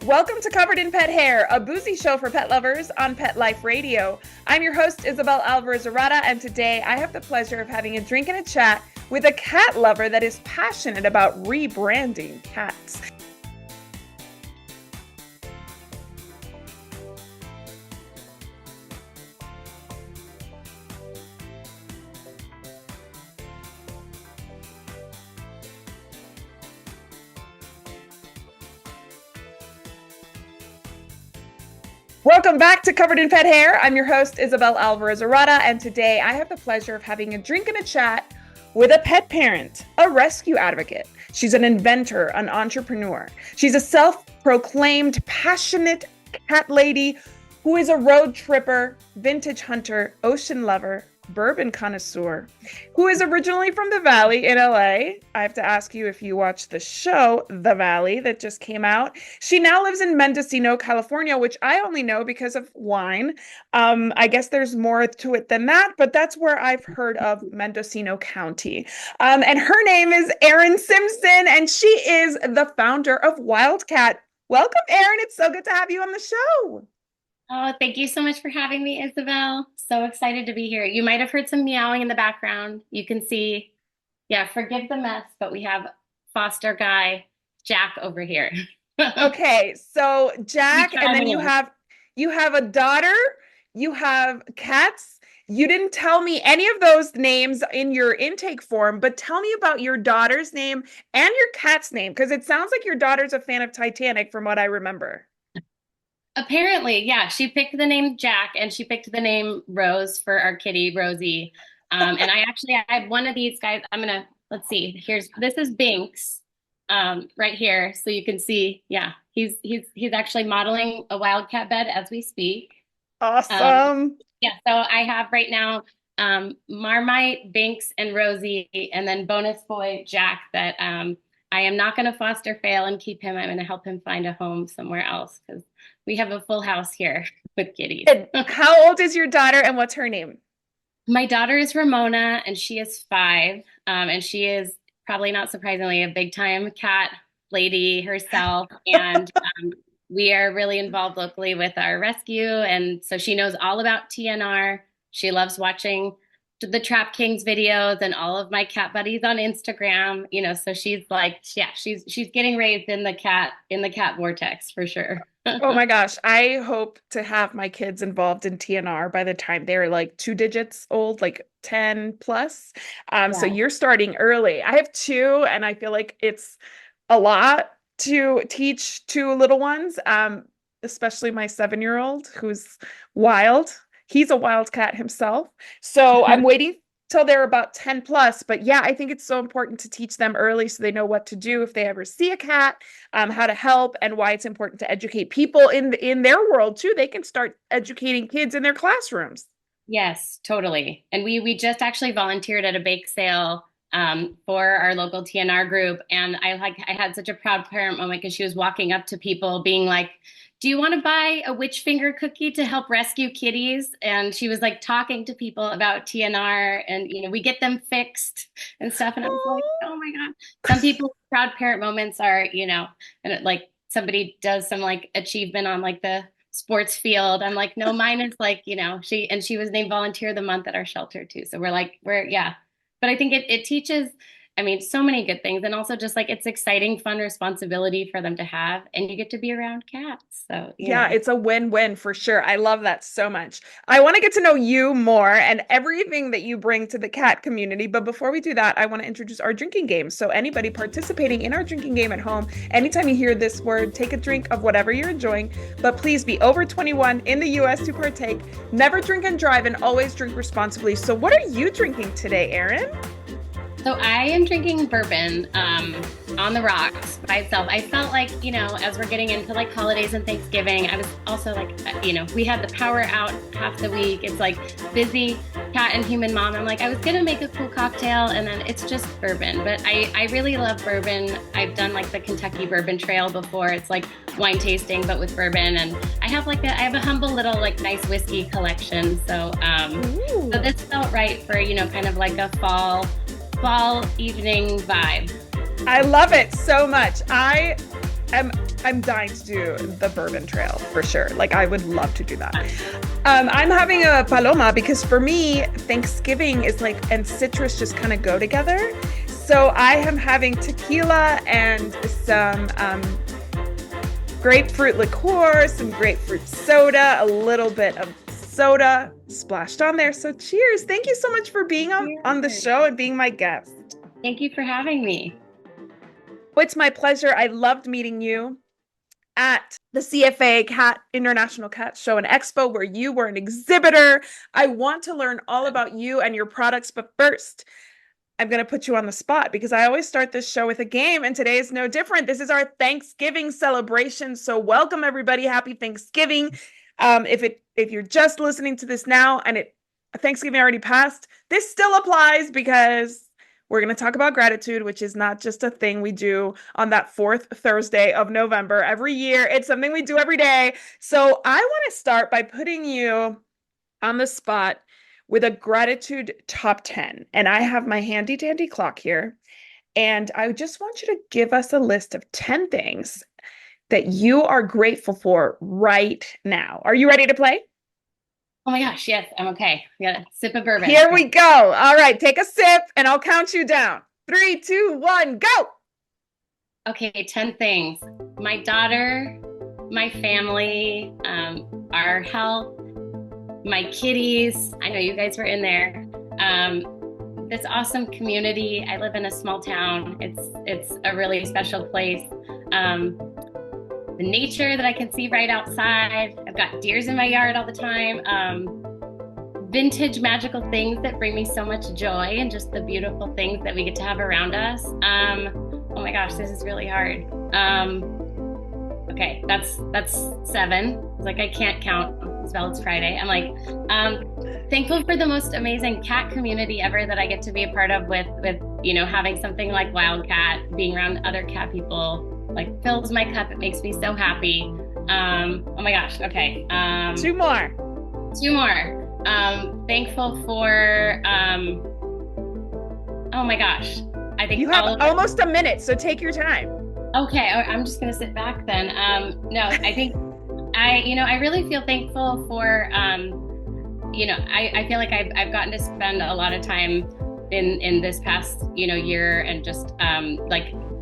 Welcome to Covered in Pet Hair, a boozy show for pet lovers on Pet Life Radio. I'm your host, Isabel Alvarez-Arrada, and today I have the pleasure of having a drink and a chat with a cat lover that is passionate about rebranding cats. Welcome back to Covered in Pet Hair. I'm your host, Isabel Alvarez-Arrada, and today I have the pleasure of having a drink and a chat with a pet parent, a rescue advocate. She's an inventor, an entrepreneur. She's a self-proclaimed passionate cat lady who is a road tripper, vintage hunter, ocean lover, bourbon connoisseur, who is originally from the Valley in LA. I have to ask you if you watched the show, The Valley, that just came out. She now lives in Mendocino, California, which I only know because of wine. I guess there's more to it than that, but that's where I've heard of Mendocino County. And her name is Erin Simpson, and she is the founder of Wildcat. Welcome, Erin. It's so good to have you on the show. Oh, thank you so much for having me, Isabel. So excited to be here. You might have heard some meowing in the background. You can see, forgive the mess, but we have foster guy Jack over here. Okay, so Jack, and then you have a daughter, you have cats. You didn't tell me any of those names in your intake form, but tell me about your daughter's name and your cat's name, because it sounds like your daughter's a fan of Titanic from what I remember. Apparently, yeah, she picked the name Jack and she picked the name Rose for our kitty, Rosie. And I have one of these guys. Let's see, this is Binks, right here. So you can see, he's actually modeling a wildcat bed as we speak. Awesome. So I have right now, Marmite, Binks, and Rosie, and then bonus boy, Jack, that, I am not going to foster fail and keep him. I'm going to help him find a home somewhere else because we have a full house here with kitties. How old is your daughter and what's her name? My daughter is Ramona and she is 5. And she is probably not surprisingly a big time cat lady herself. And we are really involved locally with our rescue. And so she knows all about TNR. She loves watching the Trap Kings videos and all of my cat buddies on Instagram, so she's like, she's getting raised in the cat vortex for sure. Oh my gosh. I hope to have my kids involved in TNR by the time they're like 2 digits old, like 10 plus. So you're starting early. I have 2 and I feel like it's a lot to teach 2 little ones, especially my 7-year-old who's wild. He's a wildcat himself. So I'm waiting till they're about 10 plus. But yeah, I think it's so important to teach them early so they know what to do if they ever see a cat, how to help, and why it's important to educate people in their world too. They can start educating kids in their classrooms. Yes, totally. And we just actually volunteered at a bake sale for our local TNR group. And I had such a proud parent moment because she was walking up to people being like, do you want to buy a witch finger cookie to help rescue kitties? And she was like talking to people about TNR and, we get them fixed and stuff. And I was like, oh my God. Some people's proud parent moments are, and like somebody does some like achievement on like the sports field. I'm like, no, mine is like, she was named volunteer of the month at our shelter too. So but I think it teaches, so many good things. And also just like, it's exciting, fun responsibility for them to have. And you get to be around cats. So yeah, it's a win-win for sure. I love that so much. I want to get to know you more and everything that you bring to the cat community. But before we do that, I want to introduce our drinking game. So anybody participating in our drinking game at home, anytime you hear this word, take a drink of whatever you're enjoying, but please be over 21 in the US to partake. Never drink and drive and always drink responsibly. So what are you drinking today, Erin? So I am drinking bourbon on the rocks by itself. I felt like, as we're getting into like holidays and Thanksgiving, I was also like, we had the power out half the week. It's like busy cat and human mom. I'm like, I was going to make a cool cocktail and then it's just bourbon. But I really love bourbon. I've done like the Kentucky Bourbon Trail before. It's like wine tasting, but with bourbon. And I have a humble little like nice whiskey collection. So, so this felt right for, kind of like a fall evening vibe. I love it so much. I am I'm dying to do the bourbon trail for sure. Like I would love to do that. I'm having a paloma because for me, Thanksgiving is like, and citrus just kind of go together. So I am having tequila and some grapefruit liqueur, some grapefruit soda, a little bit of soda splashed on there. So cheers. Thank you so much for being on the show and being my guest. Thank you for having me. Well, it's my pleasure. I loved meeting you at the CFA Cat International Cat Show and Expo, where you were an exhibitor. I want to learn all about you and your products, but first, I'm going to put you on the spot because I always start this show with a game, and today is no different. This is our Thanksgiving celebration. So welcome everybody. Happy Thanksgiving. If you're just listening to this now and Thanksgiving already passed, this still applies because we're going to talk about gratitude, which is not just a thing we do on that fourth Thursday of November every year. It's something we do every day. So I want to start by putting you on the spot with a gratitude top 10. And I have my handy dandy clock here. And I just want you to give us a list of 10 things that you are grateful for right now. Are you ready to play? Oh my gosh, yes, I'm okay. We got a sip of bourbon. Here we go. All right, take a sip and I'll count you down. 3, 2, 1, go. Okay, 10 things. My daughter, my family, our health, my kitties. I know you guys were in there. This awesome community. I live in a small town. It's a really special place. The nature that I can see right outside. I've got deers in my yard all the time. Vintage magical things that bring me so much joy and just the beautiful things that we get to have around us. Oh my gosh, this is really hard. Okay, that's 7. It's like I can't count. Isabel, it's Friday. I'm like, thankful for the most amazing cat community ever that I get to be a part of with having something like Wildcat, being around other cat people. Like fills my cup. It makes me so happy. Oh my gosh. Okay. 2 more. 2 more. Thankful for. Oh my gosh. I think you have almost a minute, so take your time. Okay. I'm just gonna sit back then. No, I think I really feel thankful for. I feel like I've gotten to spend a lot of time in this past year and just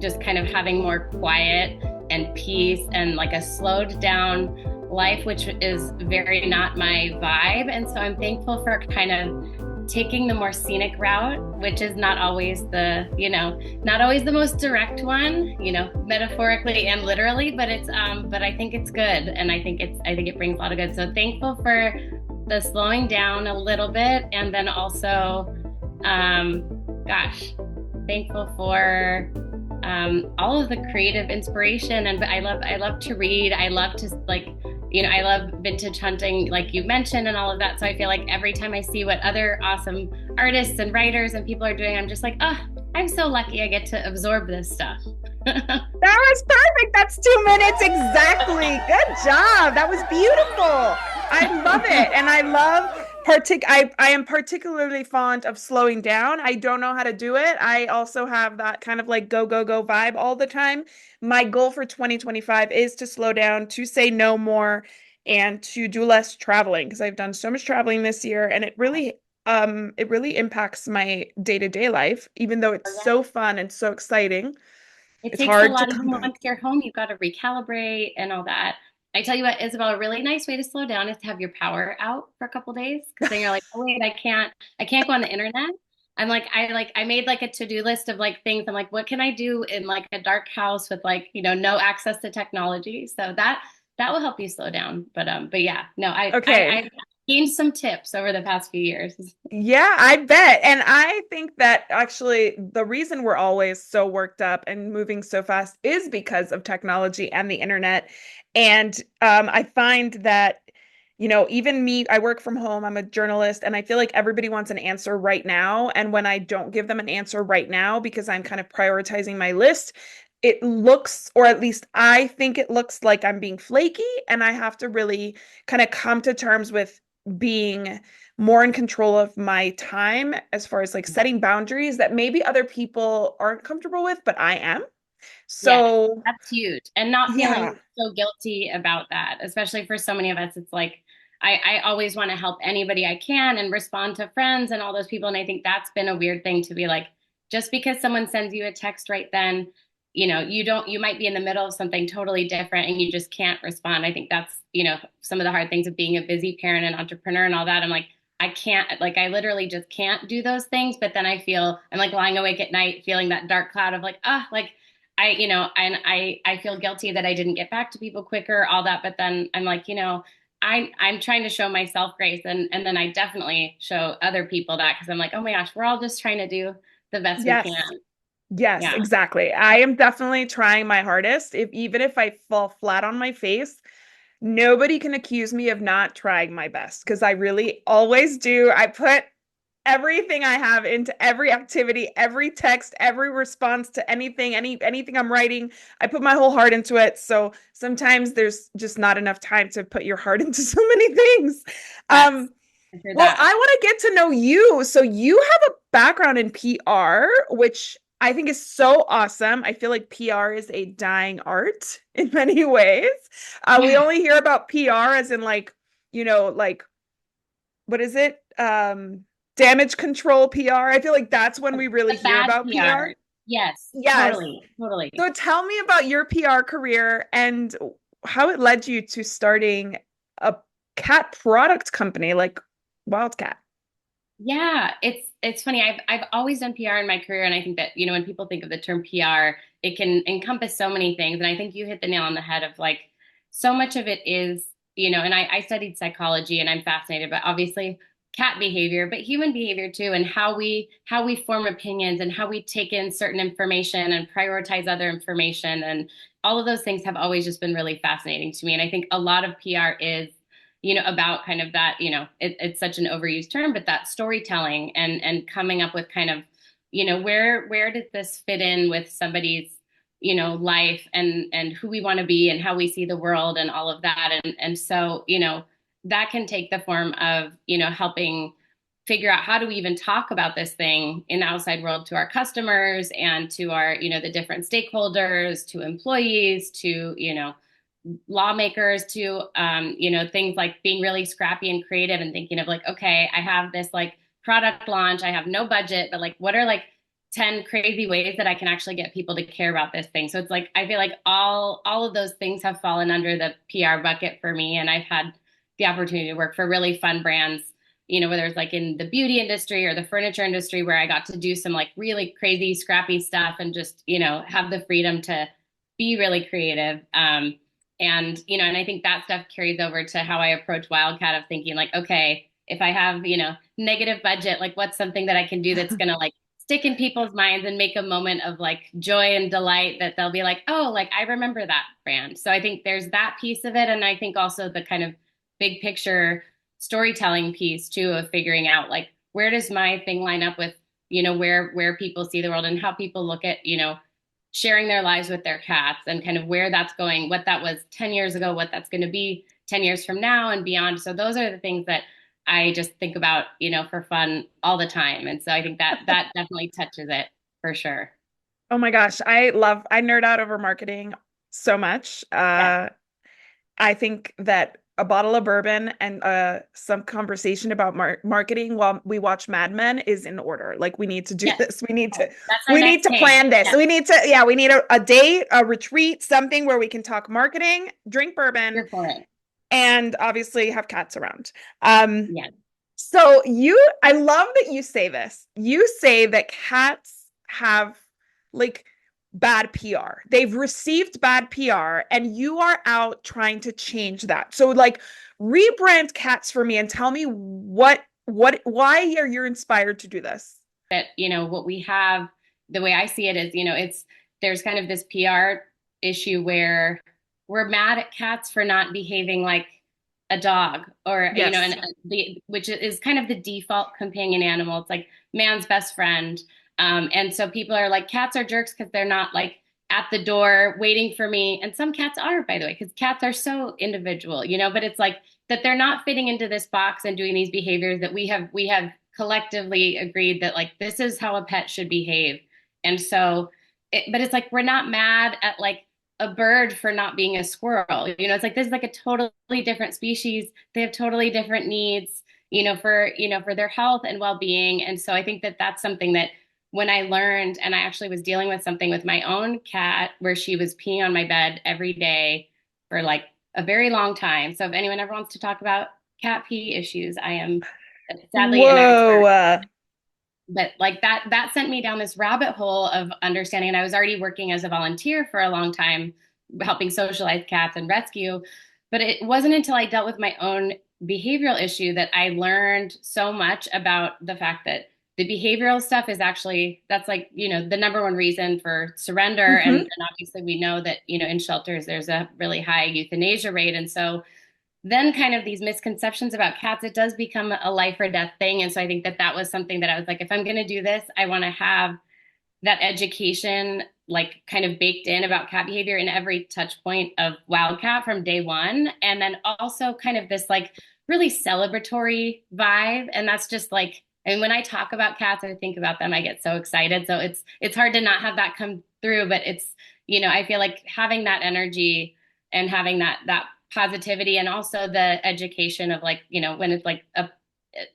just kind of having more quiet and peace and like a slowed down life, which is very not my vibe. And so I'm thankful for kind of taking the more scenic route, which is not always the most direct one, metaphorically and literally, but but I think it's good. And I think it brings a lot of good. So thankful for the slowing down a little bit. And then also, thankful for all of the creative inspiration. And I love to read. I love to I love vintage hunting, like you mentioned, and all of that. So I feel like every time I see what other awesome artists and writers and people are doing, I'm just like, oh, I'm so lucky I get to absorb this stuff. That was perfect. That's 2 minutes exactly. Good job. That was beautiful. I love it. And I love I am particularly fond of slowing down. I don't know how to do it. I also have that kind of like go, go, go vibe all the time. My goal for 2025 is to slow down, to say no more, and to do less traveling because I've done so much traveling this year, and it really impacts my day-to-day life, even though it's so fun and so exciting. It takes a lot, even once you're home, you've got to recalibrate and all that. I tell you what, Isabel, a really nice way to slow down is to have your power out for a couple of days, because then you're like, oh wait, I can't go on the internet. I made like a to-do list of like things. I'm like, what can I do in like a dark house with like, no access to technology? So that will help you slow down. But yeah, no, I gained some tips over the past few years. Yeah, I bet. And I think that actually the reason we're always so worked up and moving so fast is because of technology and the internet. And I find that, even me, I work from home, I'm a journalist, and I feel like everybody wants an answer right now. And when I don't give them an answer right now, because I'm kind of prioritizing my list, it looks, or at least I think it looks like I'm being flaky, and I have to really kind of come to terms with being more in control of my time as far as like setting boundaries that maybe other people aren't comfortable with, but I am. Yes, So, that's huge. And not feeling yeah. so guilty about that, especially for so many of us. It's like I always want to help anybody I can and respond to friends and all those people. And I think that's been a weird thing to be like, just because someone sends you a text right then, you might be in the middle of something totally different and you just can't respond. I think that's, some of the hard things of being a busy parent and entrepreneur and all that. I'm like, I can't, like, I literally just can't do those things. But then I'm like lying awake at night feeling that dark cloud of like, like, and I feel guilty that I didn't get back to people quicker, all that. But then I'm like, I'm trying to show myself grace, and then I definitely show other people that because I'm like, oh my gosh, we're all just trying to do the best we Yes. can. Yes, Yeah. exactly. I am definitely trying my hardest. Even if I fall flat on my face, nobody can accuse me of not trying my best because I really always do. I put everything I have into every activity, every text, every response to anything I'm writing. I put my whole heart into it. So sometimes there's just not enough time to put your heart into so many things. Yes. Um, I heard well, that. I want to get to know you. So you have a background in PR, which I think is so awesome. I feel like PR is a dying art in many ways. We Yeah. only hear about PR as in like what is it? Damage control PR. I feel like that's when we really The hear bad about PR. PR. Yes, Yes. totally. Totally. So tell me about your PR career and how it led you to starting a cat product company like Wildcat. Yeah, it's funny. I've always done PR in my career, and I think that, when people think of the term PR, it can encompass so many things. And I think you hit the nail on the head of like so much of it is, and I studied psychology and I'm fascinated by obviously cat behavior, but human behavior too, and how we form opinions and how we take in certain information and prioritize other information. And all of those things have always just been really fascinating to me. And I think a lot of PR is about kind of that, it's such an overused term, but that storytelling and coming up with kind of, where does this fit in with somebody's, life and who we want to be and how we see the world and all of that. And so, that can take the form of, helping figure out how do we even talk about this thing in the outside world to our customers and to our, the different stakeholders, to employees, to, lawmakers to things like being really scrappy and creative and thinking of like, okay, I have this like product launch, I have no budget, but like what are like 10 crazy ways that I can actually get people to care about this thing. So it's like I feel like all of those things have fallen under the PR bucket for me, and I've had the opportunity to work for really fun brands, whether it's like in the beauty industry or the furniture industry, where I got to do some like really crazy scrappy stuff and just have the freedom to be really creative. And I think that stuff carries over to how I approach Wildcat of thinking like, okay, if I have, negative budget, like what's something that I can do that's gonna like stick in people's minds and make a moment of like joy and delight that they'll be like, oh, like I remember that brand. So I think there's that piece of it. And I think also the kind of big picture storytelling piece too of figuring out like where does my thing line up with, where people see the world and how people look at, sharing their lives with their cats and kind of where that's going, what that was 10 years ago, what that's going to be 10 years from now and beyond. So those are the things that I just think about, for fun all the time. And so I think that definitely touches it for sure. Oh my gosh, I nerd out over marketing so much. Yeah. I think that a bottle of bourbon and some conversation about marketing while we watch Mad Men is in order. Like we need to do Yes. this. That's our We need next to thing. plan this. Yes. We need a day, a retreat, something where we can talk marketing, drink bourbon, Here for it. and obviously have cats around. Um, Yes. I love that you say this. You say that cats have like bad PR. They've received bad PR, and you are out trying to change that. So, like, rebrand cats for me and tell me why are you inspired to do this? That, what we have, the way I see it is, there's kind of this PR issue where we're mad at cats for not behaving like a dog or, Yes. and which is kind of the default companion animal. It's like man's best friend. And so people are like, cats are jerks because they're not like at the door waiting for me. And some cats are, by the way, because cats are so individual, but it's like that they're not fitting into this box and doing these behaviors that we have collectively agreed that like this is how a pet should behave. And so but it's like we're not mad at like a bird for not being a squirrel. It's like this is like a totally different species. They have totally different needs, for their health and well-being. And so I think that that's something that when I learned, and I actually was dealing with something with my own cat where she was peeing on my bed every day for like a very long time. So if anyone ever wants to talk about cat pee issues, I am sadly an Whoa. expert. But like that sent me down this rabbit hole of understanding. And I was already working as a volunteer for a long time, helping socialize cats and rescue. But it wasn't until I dealt with my own behavioral issue that I learned so much about the fact that the behavioral stuff is actually, that's like, the number one reason for surrender. And, Hmm. and obviously we know that, in shelters, there's a really high euthanasia rate. And so then kind of these misconceptions about cats, it does become a life or death thing. And so I think that that was something that I was like, if I'm going to do this, I want to have that education like kind of baked in about cat behavior in every touch point of Wildcat from day one. And then also kind of this like really celebratory vibe. And that's just like, and when I talk about cats, I think about them, I get so excited. So it's hard to not have that come through, but I feel like having that energy and having that positivity and also the education of like, when it's like a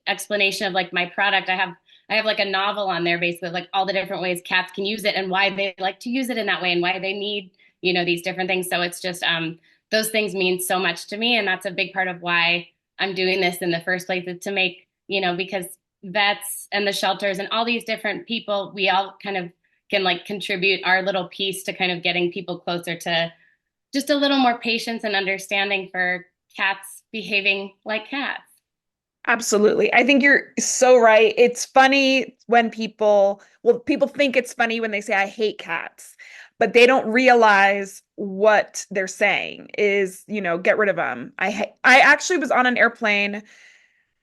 explanation of like my product, I have like a novel on there basically like all the different ways cats can use it and why they like to use it in that way and why they need, these different things. So it's just those things mean so much to me. And that's a big part of why I'm doing this in the first place is to make, because vets and the shelters and all these different people, we all kind of can like contribute our little piece to kind of getting people closer to just a little more patience and understanding for cats behaving like cats. Absolutely. I think you're so right. It's funny when people think it's funny when they say, I hate cats, but they don't realize what they're saying is, get rid of them. I actually was on an airplane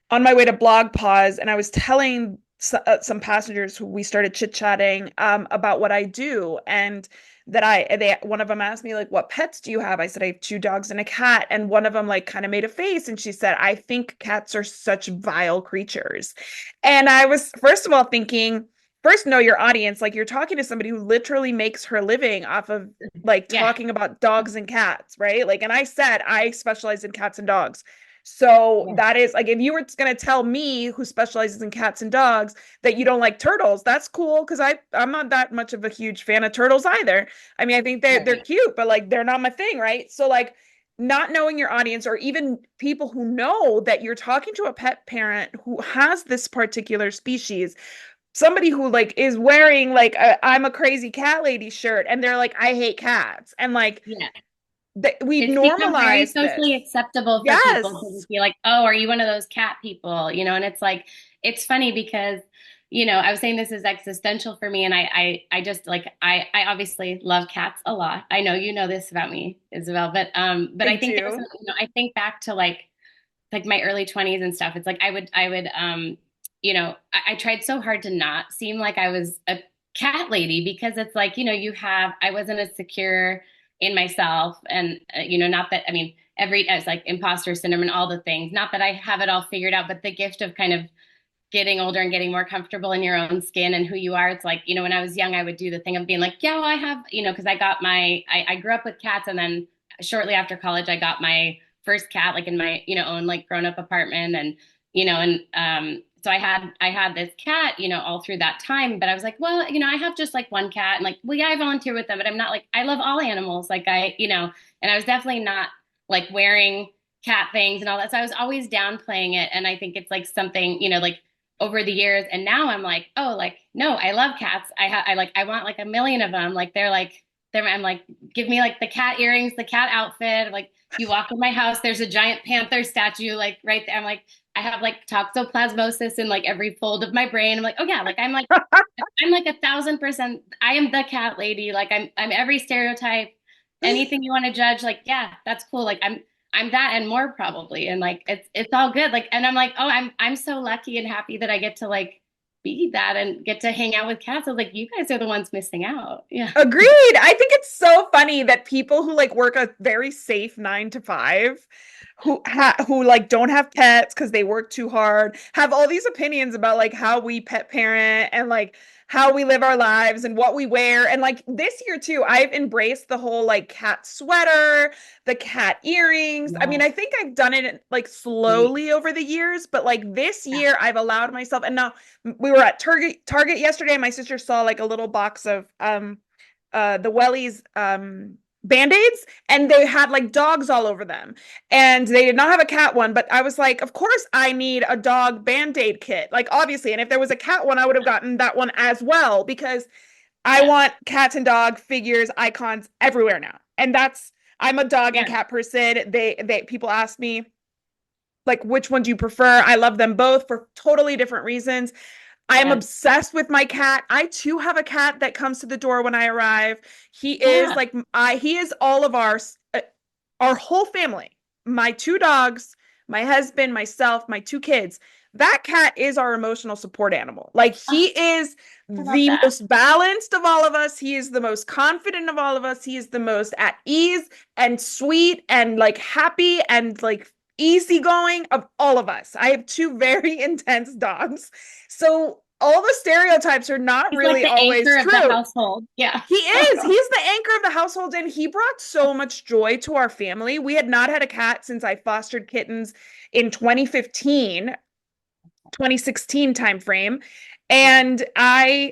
on my way to blog pause and I was telling some passengers who we started chit-chatting about what I do and that one of them asked me like what pets do you have? I said I have two dogs and a cat and one of them like kind of made a face and she said I think cats are such vile creatures. And I was first of all thinking first know your audience like you're talking to somebody who literally makes her living off of like Yeah. talking about dogs and cats, right? Like and I said I specialize in cats and dogs. So Yeah. that is like if you were going to tell me who specializes in cats and dogs that you don't like turtles, that's cool because I'm not that much of a huge fan of turtles either. I mean, I think they're Right. cute, but like they're not my thing, right? So like not knowing your audience or even people who know that you're talking to a pet parent who has this particular species, somebody who like is wearing like a I'm a crazy cat lady shirt and they're like I hate cats and like Yeah. we've It's become very normalized this. socially acceptable for people to Yes. be like, oh, are you one of those cat people? And it's like, it's funny because, I was saying this is existential for me. And I just like, I obviously love cats a lot. I know you know this about me, Isabel, but I I think there's, do. I think back to like my early 20s and stuff. It's like I would I tried so hard to not seem like I was a cat lady because it's like, I wasn't as secure in myself and not that I mean I was like imposter syndrome and all the things. Not that I have it all figured out, but the gift of kind of getting older and getting more comfortable in your own skin and who you are. It's like, when I was young, I would do the thing of being like, yeah, well, I have, because I grew up with cats. And then shortly after college, I got my first cat, like in my, own like grown up apartment. And, so I had this cat, all through that time, but I was like, well, I have just like one cat and like, well, yeah, I volunteer with them, but I'm not like, I love all animals. Like and I was definitely not like wearing cat things and all that. So I was always downplaying it. And I think it's like something, like over the years. And now I'm like, oh, like, no, I love cats. I want like a million of them. Like, I'm like, give me like the cat earrings, the cat outfit. Like you walk in my house, there's a giant panther statue, like right there. I'm like, I have like toxoplasmosis in like every fold of my brain. I'm like, oh yeah, like I'm like 1,000%. I am the cat lady. Like I'm every stereotype. Anything you want to judge, like yeah, that's cool. Like I'm that and more probably. And like it's all good. Like and I'm like, oh, I'm so lucky and happy that I get to like be that and get to hang out with cats. I was like, you guys are the ones missing out. Yeah. Agreed. I think it's so funny that people who like work a very safe 9 to 5, who like don't have pets because they work too hard, have all these opinions about like how we pet parent and like how we live our lives and what we wear. And like this year too, I've embraced the whole like cat sweater, the cat earrings. I mean, Yeah. I think I've done it like Sweet. slowly over the years, but like this Yeah. year I've allowed myself. And now we were at Target yesterday, and my sister saw like a little box of the Wellies band-aids, and they had like dogs all over them, and they did not have a cat one, but I was like, of course I need a dog band-aid kit, like obviously, and if there was a cat one I would have gotten that one as well, because I Yeah. want cats and dog figures icons everywhere now. And that's, I'm a dog and Yeah. cat person. They people ask me like, which one do you prefer? I love them both for totally different reasons. I am Yeah. obsessed with my cat. I too have a cat that comes to the door when I arrive. He is Yeah. like he is all of our whole family. My two dogs, my husband, myself, my two kids. That cat is our emotional support animal. Like he Oh, is I love the that. most balanced of all of us. He is the most confident of all of us. He is the most at ease and sweet and like happy and like easygoing of all of us. I have two very intense dogs. So all the stereotypes are not He's like really the always anchor of the true. household. Yeah. He is. He's the anchor of the household, and he brought so much joy to our family. We had not had a cat since I fostered kittens in 2015, 2016 timeframe. Yeah. And I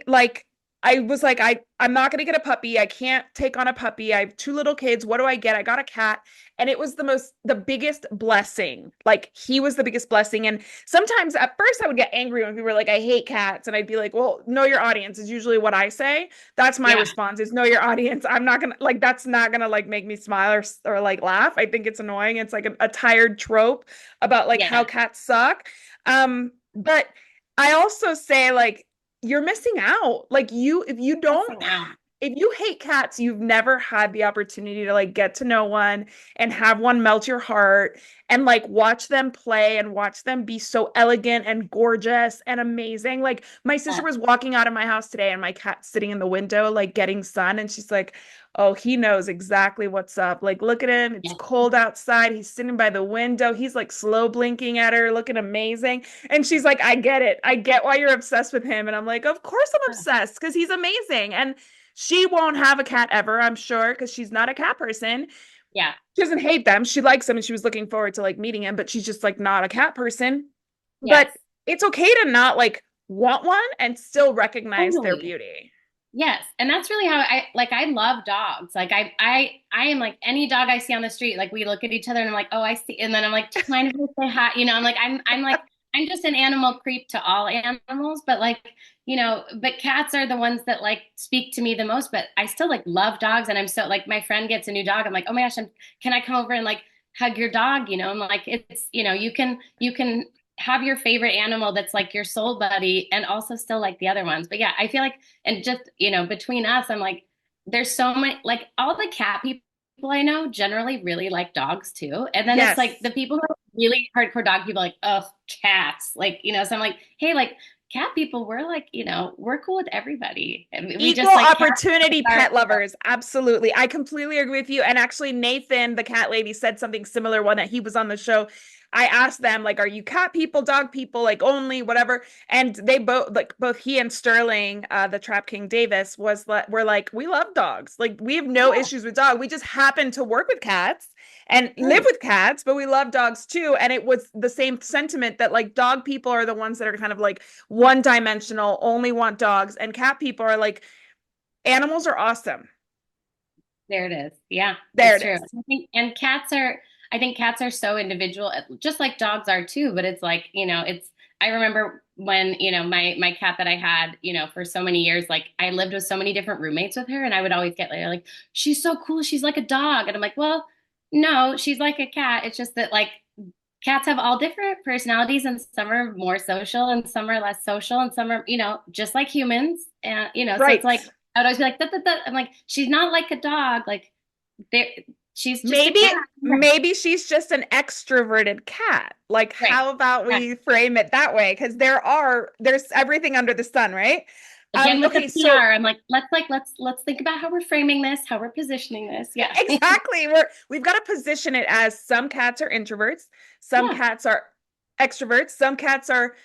was like, I'm not gonna get a puppy. I can't take on a puppy. I have two little kids. What do I get? I got a cat. And it was the biggest blessing. Like he was the biggest blessing. And sometimes at first I would get angry when people were like, I hate cats. And I'd be like, well, know your audience is usually what I say. That's my Yeah. response is know your audience. I'm not gonna like that's not gonna like make me smile or like laugh. I think it's annoying. It's like a tired trope about like how Yeah. cats suck. But I also say like you're missing out. Like if you don't Missing out. if you hate cats, you've never had the opportunity to like get to know one and have one melt your heart and like watch them play and watch them be so elegant and gorgeous and amazing. Like my sister Yeah. was walking out of my house today and my cat's sitting in the window like getting sun, and she's like, "Oh, he knows exactly what's up. Like look at him. It's Yeah. cold outside. He's sitting by the window. He's like slow blinking at her, looking amazing." And she's like, "I get it. I get why you're obsessed with him." And I'm like, "Of course I'm obsessed because he's amazing." And she won't have a cat ever, I'm sure, because she's not a cat person. Yeah. She doesn't hate them. She likes them and she was looking forward to like meeting him, but she's just like not a cat person. Yes. But it's okay to not like want one and still recognize their Totally. beauty. Yes, and that's really how I like I love dogs. Like I am like any dog I see on the street, like we look at each other and I'm like, "Oh, I see." And then I'm like, "Mind if I say hi?" You know, I'm like I'm just an animal creep to all animals, but like, but cats are the ones that like speak to me the most, but I still like love dogs and I'm so like my friend gets a new dog. I'm like, "Oh my gosh, can I come over and like hug your dog?" I'm like it's, you can have your favorite animal that's like your soul buddy and also still like the other ones. But yeah, I feel like, and just, between us, I'm like, there's so many, like all the cat people I know generally really like dogs too. And then it's like Yes. the people who are really hardcore dog people, like, oh, cats. Like, so I'm like, hey, like cat people, we're like, we're cool with everybody. And we Equal just like cats opportunity are, pet lovers. Absolutely. I completely agree with you. And actually, Nathan, the cat lady, said something similar when that he was on the show. I asked them, like, are you cat people, dog people, like only, whatever? And they both he and Sterling, the Trap King Davis, were like, we love dogs. Like, we have no yeah, issues with dogs. We just happen to work with cats and live right. with cats, but we love dogs too. And it was the same sentiment that like dog people are the ones that are kind of like one dimensional, only want dogs, and cat people are like, animals are awesome. There it is. Yeah, There it's it true. is. I think cats are so individual, just like dogs are too, but it's like, I remember when, my cat that I had, for so many years, like I lived with so many different roommates with her and I would always get like, she's so cool. She's like a dog. And I'm like, well, no, she's like a cat. It's just that like cats have all different personalities and some are more social and some are less social and some are, just like humans. And, so it's Right. like, I would always be like, that, that, that. I'm like, she's not like a dog. Like there, she's just a Maybe, cat. maybe she's just an extroverted cat. Like, Right. how about Yeah. we frame it that way? Because there's everything under the sun, right? Again with the Okay, so PR, I'm like, let's think about how we're framing this, how we're positioning this. Yeah. exactly, we've got to position it as some cats are introverts, some Yeah. cats are extroverts, some cats are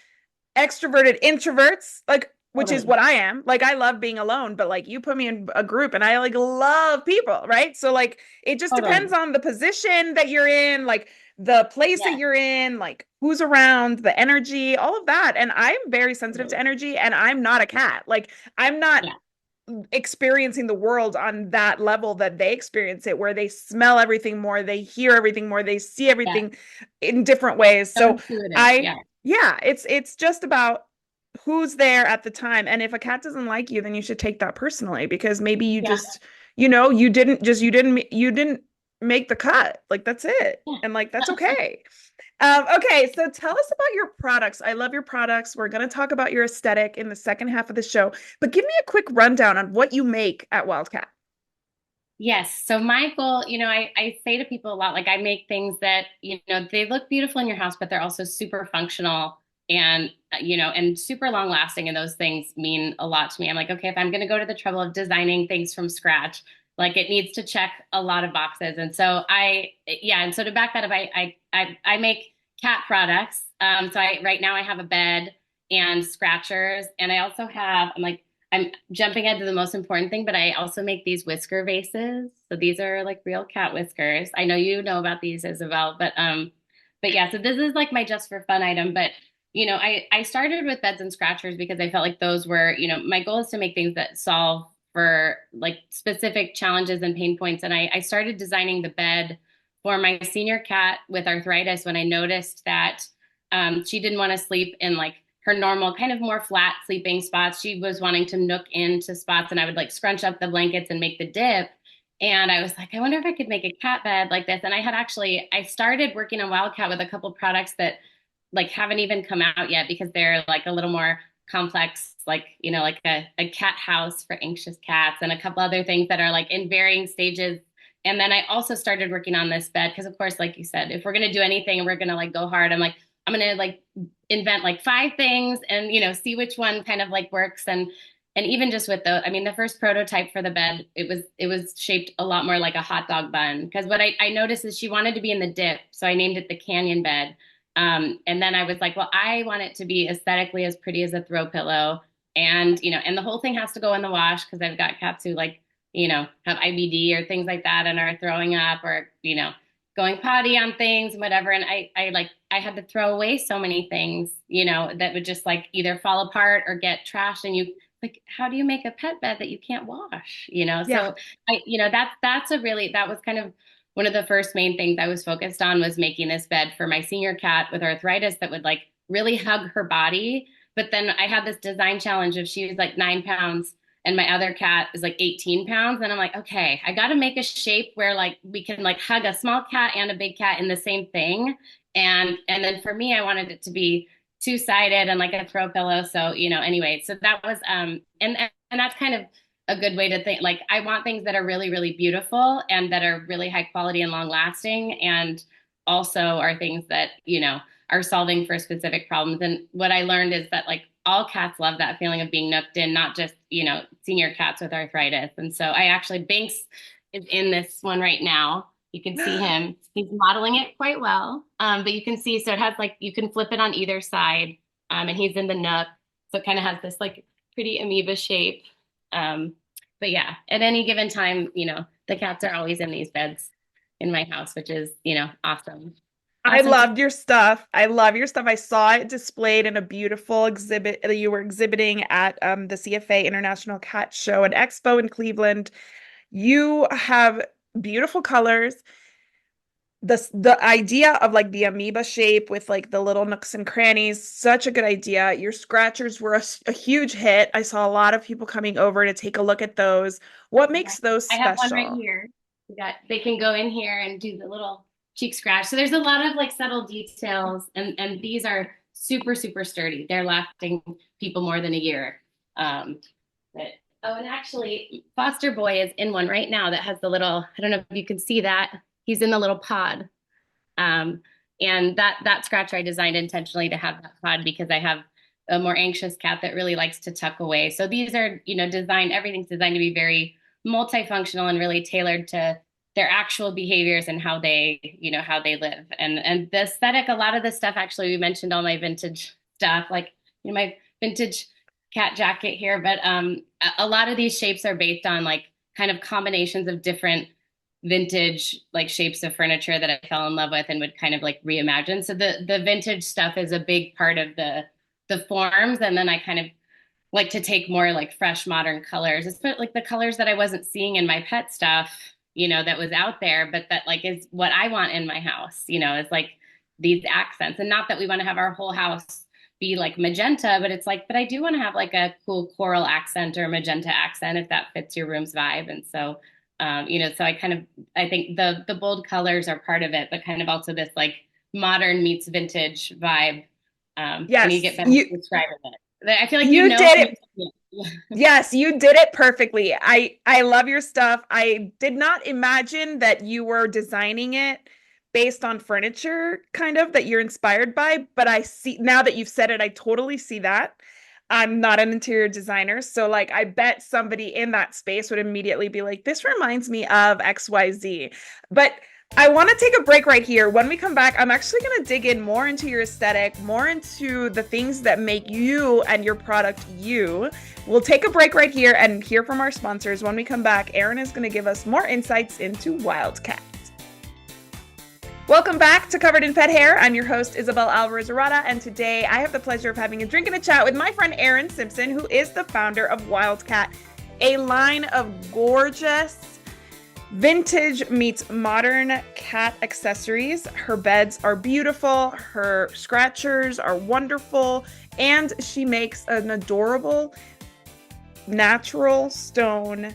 extroverted introverts. Like which is Totally. what I am. Like I love being alone, but like you put me in a group and I like love people, right? So like it just depends Totally. on the position that you're in, like the place that Yeah. you're in, like who's around, the energy, all of that. And I'm very sensitive to Totally. energy and I'm not a cat. Like I'm not Yeah. experiencing the world on that level that they experience it, where they smell everything more, they hear everything more, they see Yeah. everything in different ways. So So intuitive. I Yeah. yeah, it's just about who's there at the time. And if a cat doesn't like you, then you should take that personally because maybe you Yeah. just, you didn't make the cut. Like that's it. Yeah. And like that's okay. Okay, so tell us about your products. I love your products. We're going to talk about your aesthetic in the second half of the show, but give me a quick rundown on what you make at Wildcat. Yes. So my goal, I say to people a lot, like I make things that, they look beautiful in your house, but they're also super functional and, and super long lasting. And those things mean a lot to me. I'm like, okay, if I'm going to go to the trouble of designing things from scratch, like it needs to check a lot of boxes. And so yeah. And so to back that up, I make cat products. Right now I have a bed and scratchers. And I also have, I'm jumping ahead to the most important thing, but I also make these whisker vases. So these are like real cat whiskers. I know you know about these, Isabel, but yeah, so this is like my just for fun item. But I started with beds and scratchers because I felt like those were, my goal is to make things that solve for like specific challenges and pain points. And I started designing the bed for my senior cat with arthritis when I noticed that she didn't want to sleep in like her normal kind of more flat sleeping spots. She was wanting to nook into spots and I would like scrunch up the blankets and make the dip. And I was like, I wonder if I could make a cat bed like this. And I started working on Wildcat with a couple products that like haven't even come out yet because they're like a little more complex, like, like a cat house for anxious cats and a couple other things that are like in varying stages. And then I also started working on this bed because of course, like you said, if we're going to do anything and we're going to like go hard, I'm going to like invent like five things and see which one kind of like works. And even just with the first prototype for the bed, it was shaped a lot more like a hot dog bun because what I noticed is she wanted to be in the dip, so I named it the canyon bed. And then I was like, well, I want it to be aesthetically as pretty as a throw pillow, and and the whole thing has to go in the wash because I've got cats who like have IBD or things like that and are throwing up or going potty on things and whatever. And I had to throw away so many things, that would just like either fall apart or get trashed. And you like, how do you make a pet bed that you can't wash? Yeah. So that was kind of one of the first main things I was focused on was making this bed for my senior cat with arthritis that would like really hug her body. But then I had this design challenge of she was like 9 pounds and my other cat is like 18 pounds. And I'm like, okay, I got to make a shape where like we can like hug a small cat and a big cat in the same thing. And then for me, I wanted it to be two-sided and like a throw pillow. So, anyway, so that was and that's kind of a good way to think. Like I want things that are really, really beautiful and that are really high quality and long lasting and also are things that, are solving for specific problems. And what I learned is that like all cats love that feeling of being nooked in, not just, senior cats with arthritis. And so Banks is in this one right now. You can see him. He's modeling it quite well. But you can see, so it has like, you can flip it on either side. And he's in the nook. So it kind of has this like pretty amoeba shape. But yeah, at any given time, the cats are always in these beds in my house, which is, awesome. I Awesome. loved your stuff. I love your stuff. I saw it displayed in a beautiful exhibit that you were exhibiting at the CFA International Cat Show and Expo in Cleveland. You have beautiful colors. The idea of like the amoeba shape with like the little nooks and crannies, such a good idea. Your scratchers were a huge hit. I saw a lot of people coming over to take a look at those. What Yeah. makes those I have one right special? here. They can go in here and do the little cheek scratch. So there's a lot of like subtle details and these are super, super sturdy. They're lasting people more than a year. Um, but oh, and actually Foster Boy is in one right now that has the little, I don't know if you can see that. He's in the little pod. Um, and that scratcher I designed intentionally to have that pod because I have a more anxious cat that really likes to tuck away. So these are, everything's designed to be very multifunctional and really tailored to their actual behaviors and how they live. And the aesthetic, a lot of the stuff actually we mentioned all my vintage stuff, like my vintage cat jacket here, but a lot of these shapes are based on like kind of combinations of different vintage like shapes of furniture that I fell in love with and would kind of like reimagine. So the vintage stuff is a big part of the forms, and then I kind of like to take more like fresh modern colors. It's like the colors that I wasn't seeing in my pet stuff, that was out there, but that like is what I want in my house, is like these accents. And not that we want to have our whole house be like magenta, but it's like, but I do want to have like a cool coral accent or magenta accent if that fits your room's vibe. And so, so I think the bold colors are part of it, but kind of also this like modern meets vintage vibe. And you Yes, get better at describing it. I feel like you did it. Yeah. Yes, you did it perfectly. I love your stuff. I did not imagine that you were designing it based on furniture kind of that you're inspired by, but I see now that you've said it, I totally see that. I'm not an interior designer, so like I bet somebody in that space would immediately be like, this reminds me of XYZ. But I want to take a break right here. When we come back, I'm actually going to dig in more into your aesthetic, more into the things that make you and your product you. We'll take a break right here and hear from our sponsors. When we come back, Erin is going to give us more insights into Wildcat. Welcome back to Covered in Pet Hair. I'm your host, Isabel Alvarez-Arata, and today I have the pleasure of having a drink and a chat with my friend Erin Simpson, who is the founder of Wildcat, a line of gorgeous vintage meets modern cat accessories. Her beds are beautiful, her scratchers are wonderful, and she makes an adorable natural stone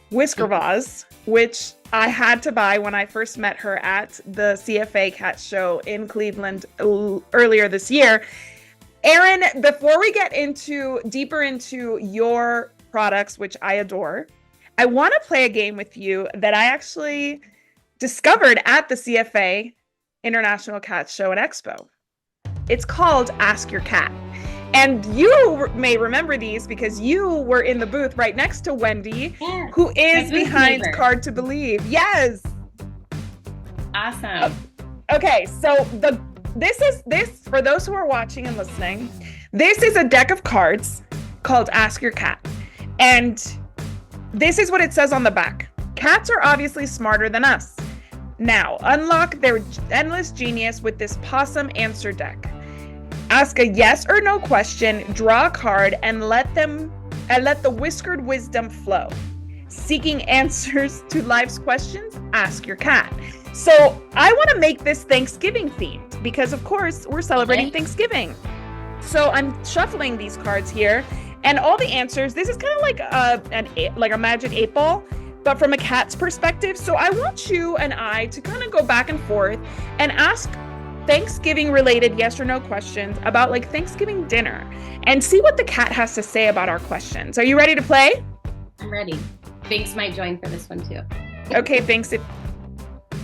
whisker vase, which I had to buy when I first met her at the CFA Cat Show in Cleveland earlier this year. Erin, before we get deeper into your products, which I adore, I want to play a game with you that I actually discovered at the CFA International Cat Show and Expo. It's called Ask Your Cat. And you may remember these because you were in the booth right next to Wendy, who is behind Card to Believe. Yes. Awesome. Okay, so this for those who are watching and listening, this is a deck of cards called Ask Your Cat. And this is what it says on the back. Cats are obviously smarter than us. Now, unlock their endless genius with this possum answer deck. Ask a yes or no question, draw a card, and let the whiskered wisdom flow. Seeking answers to life's questions, ask your cat. So I want to make this Thanksgiving themed because, of course, we're celebrating Thanksgiving. So I'm shuffling these cards here. And all the answers, this is kind of like a magic 8-ball, but from a cat's perspective. So I want you and I to kind of go back and forth and ask Thanksgiving related yes or no questions about like Thanksgiving dinner and see what the cat has to say about our questions. Are you ready to play? I'm ready. Binks might join for this one too. Okay, Binks.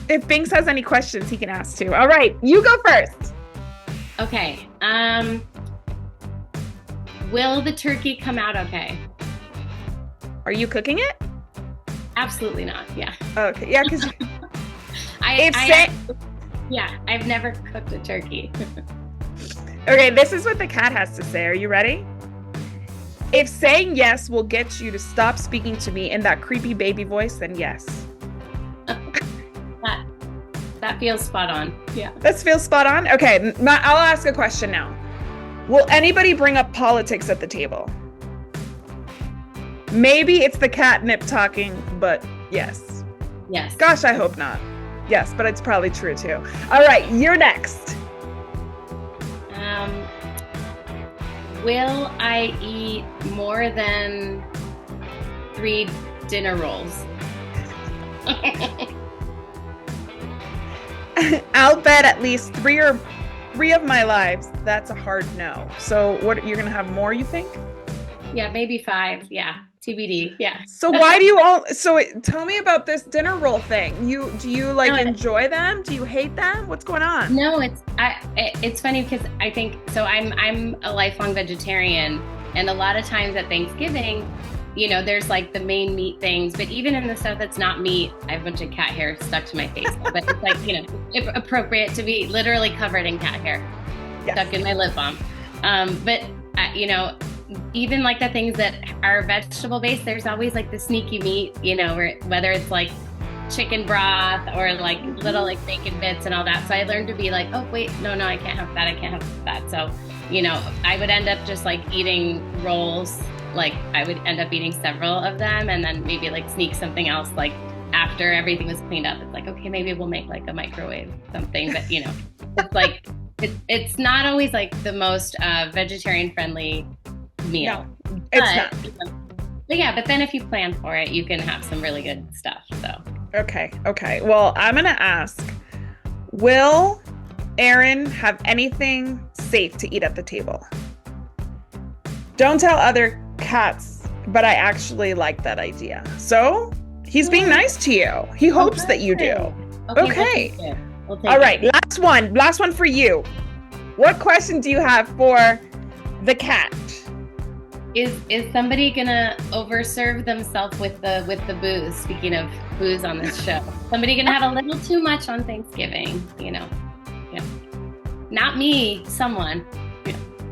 If Binks has any questions, he can ask too. All right, you go first. Okay. Will the turkey come out okay? Are you cooking it? Absolutely not. Yeah. Okay. Yeah, because I've never cooked a turkey. Okay, this is what the cat has to say. Are you ready? If saying yes will get you to stop speaking to me in that creepy baby voice, then yes. That feels spot on. Yeah. That feels spot on? Okay, I'll ask a question now. Will anybody bring up politics at the table? Maybe it's the catnip talking, but yes. Yes. Gosh, I hope not. Yes, but it's probably true too. All right, you're next. Will I eat more than 3 dinner rolls? I'll bet at least three of my lives. That's a hard no. So what, you're gonna have more, you think? Yeah, maybe 5. Yeah, TBD. Yeah. So why do you all? So tell me about this dinner roll thing. Do you enjoy them? Do you hate them? What's going on? No, it's funny because I think so. I'm a lifelong vegetarian, and a lot of times at Thanksgiving, there's like the main meat things, but even in the stuff that's not meat, I have a bunch of cat hair stuck to my face. But it's like, it's appropriate to be literally covered in cat hair, stuck in my lip balm. But even like the things that are vegetable based, there's always like the sneaky meat, where, whether it's like chicken broth or like little like bacon bits and all that. So I learned to be like, oh wait, no, no, I can't have that. I can't have that. So, I would end up just like eating rolls. Like I would end up eating several of them and then maybe like sneak something else like after everything was cleaned up. It's like, okay, maybe we'll make like a microwave something, but it's like it's not always like the most vegetarian friendly meal. No, it's not. But yeah, but then if you plan for it, you can have some really good stuff. So Okay. Okay. Well, I'm going to ask, will Erin have anything safe to eat at the table? Don't tell other cats, but I actually like that idea. So he's being nice to you. He hopes that you do. Okay. All right. Last one. Last one for you. What question do you have for the cat? Is somebody gonna overserve themselves with the booze? Speaking of booze on this show, somebody gonna have a little too much on Thanksgiving? Yeah. Not me. Someone.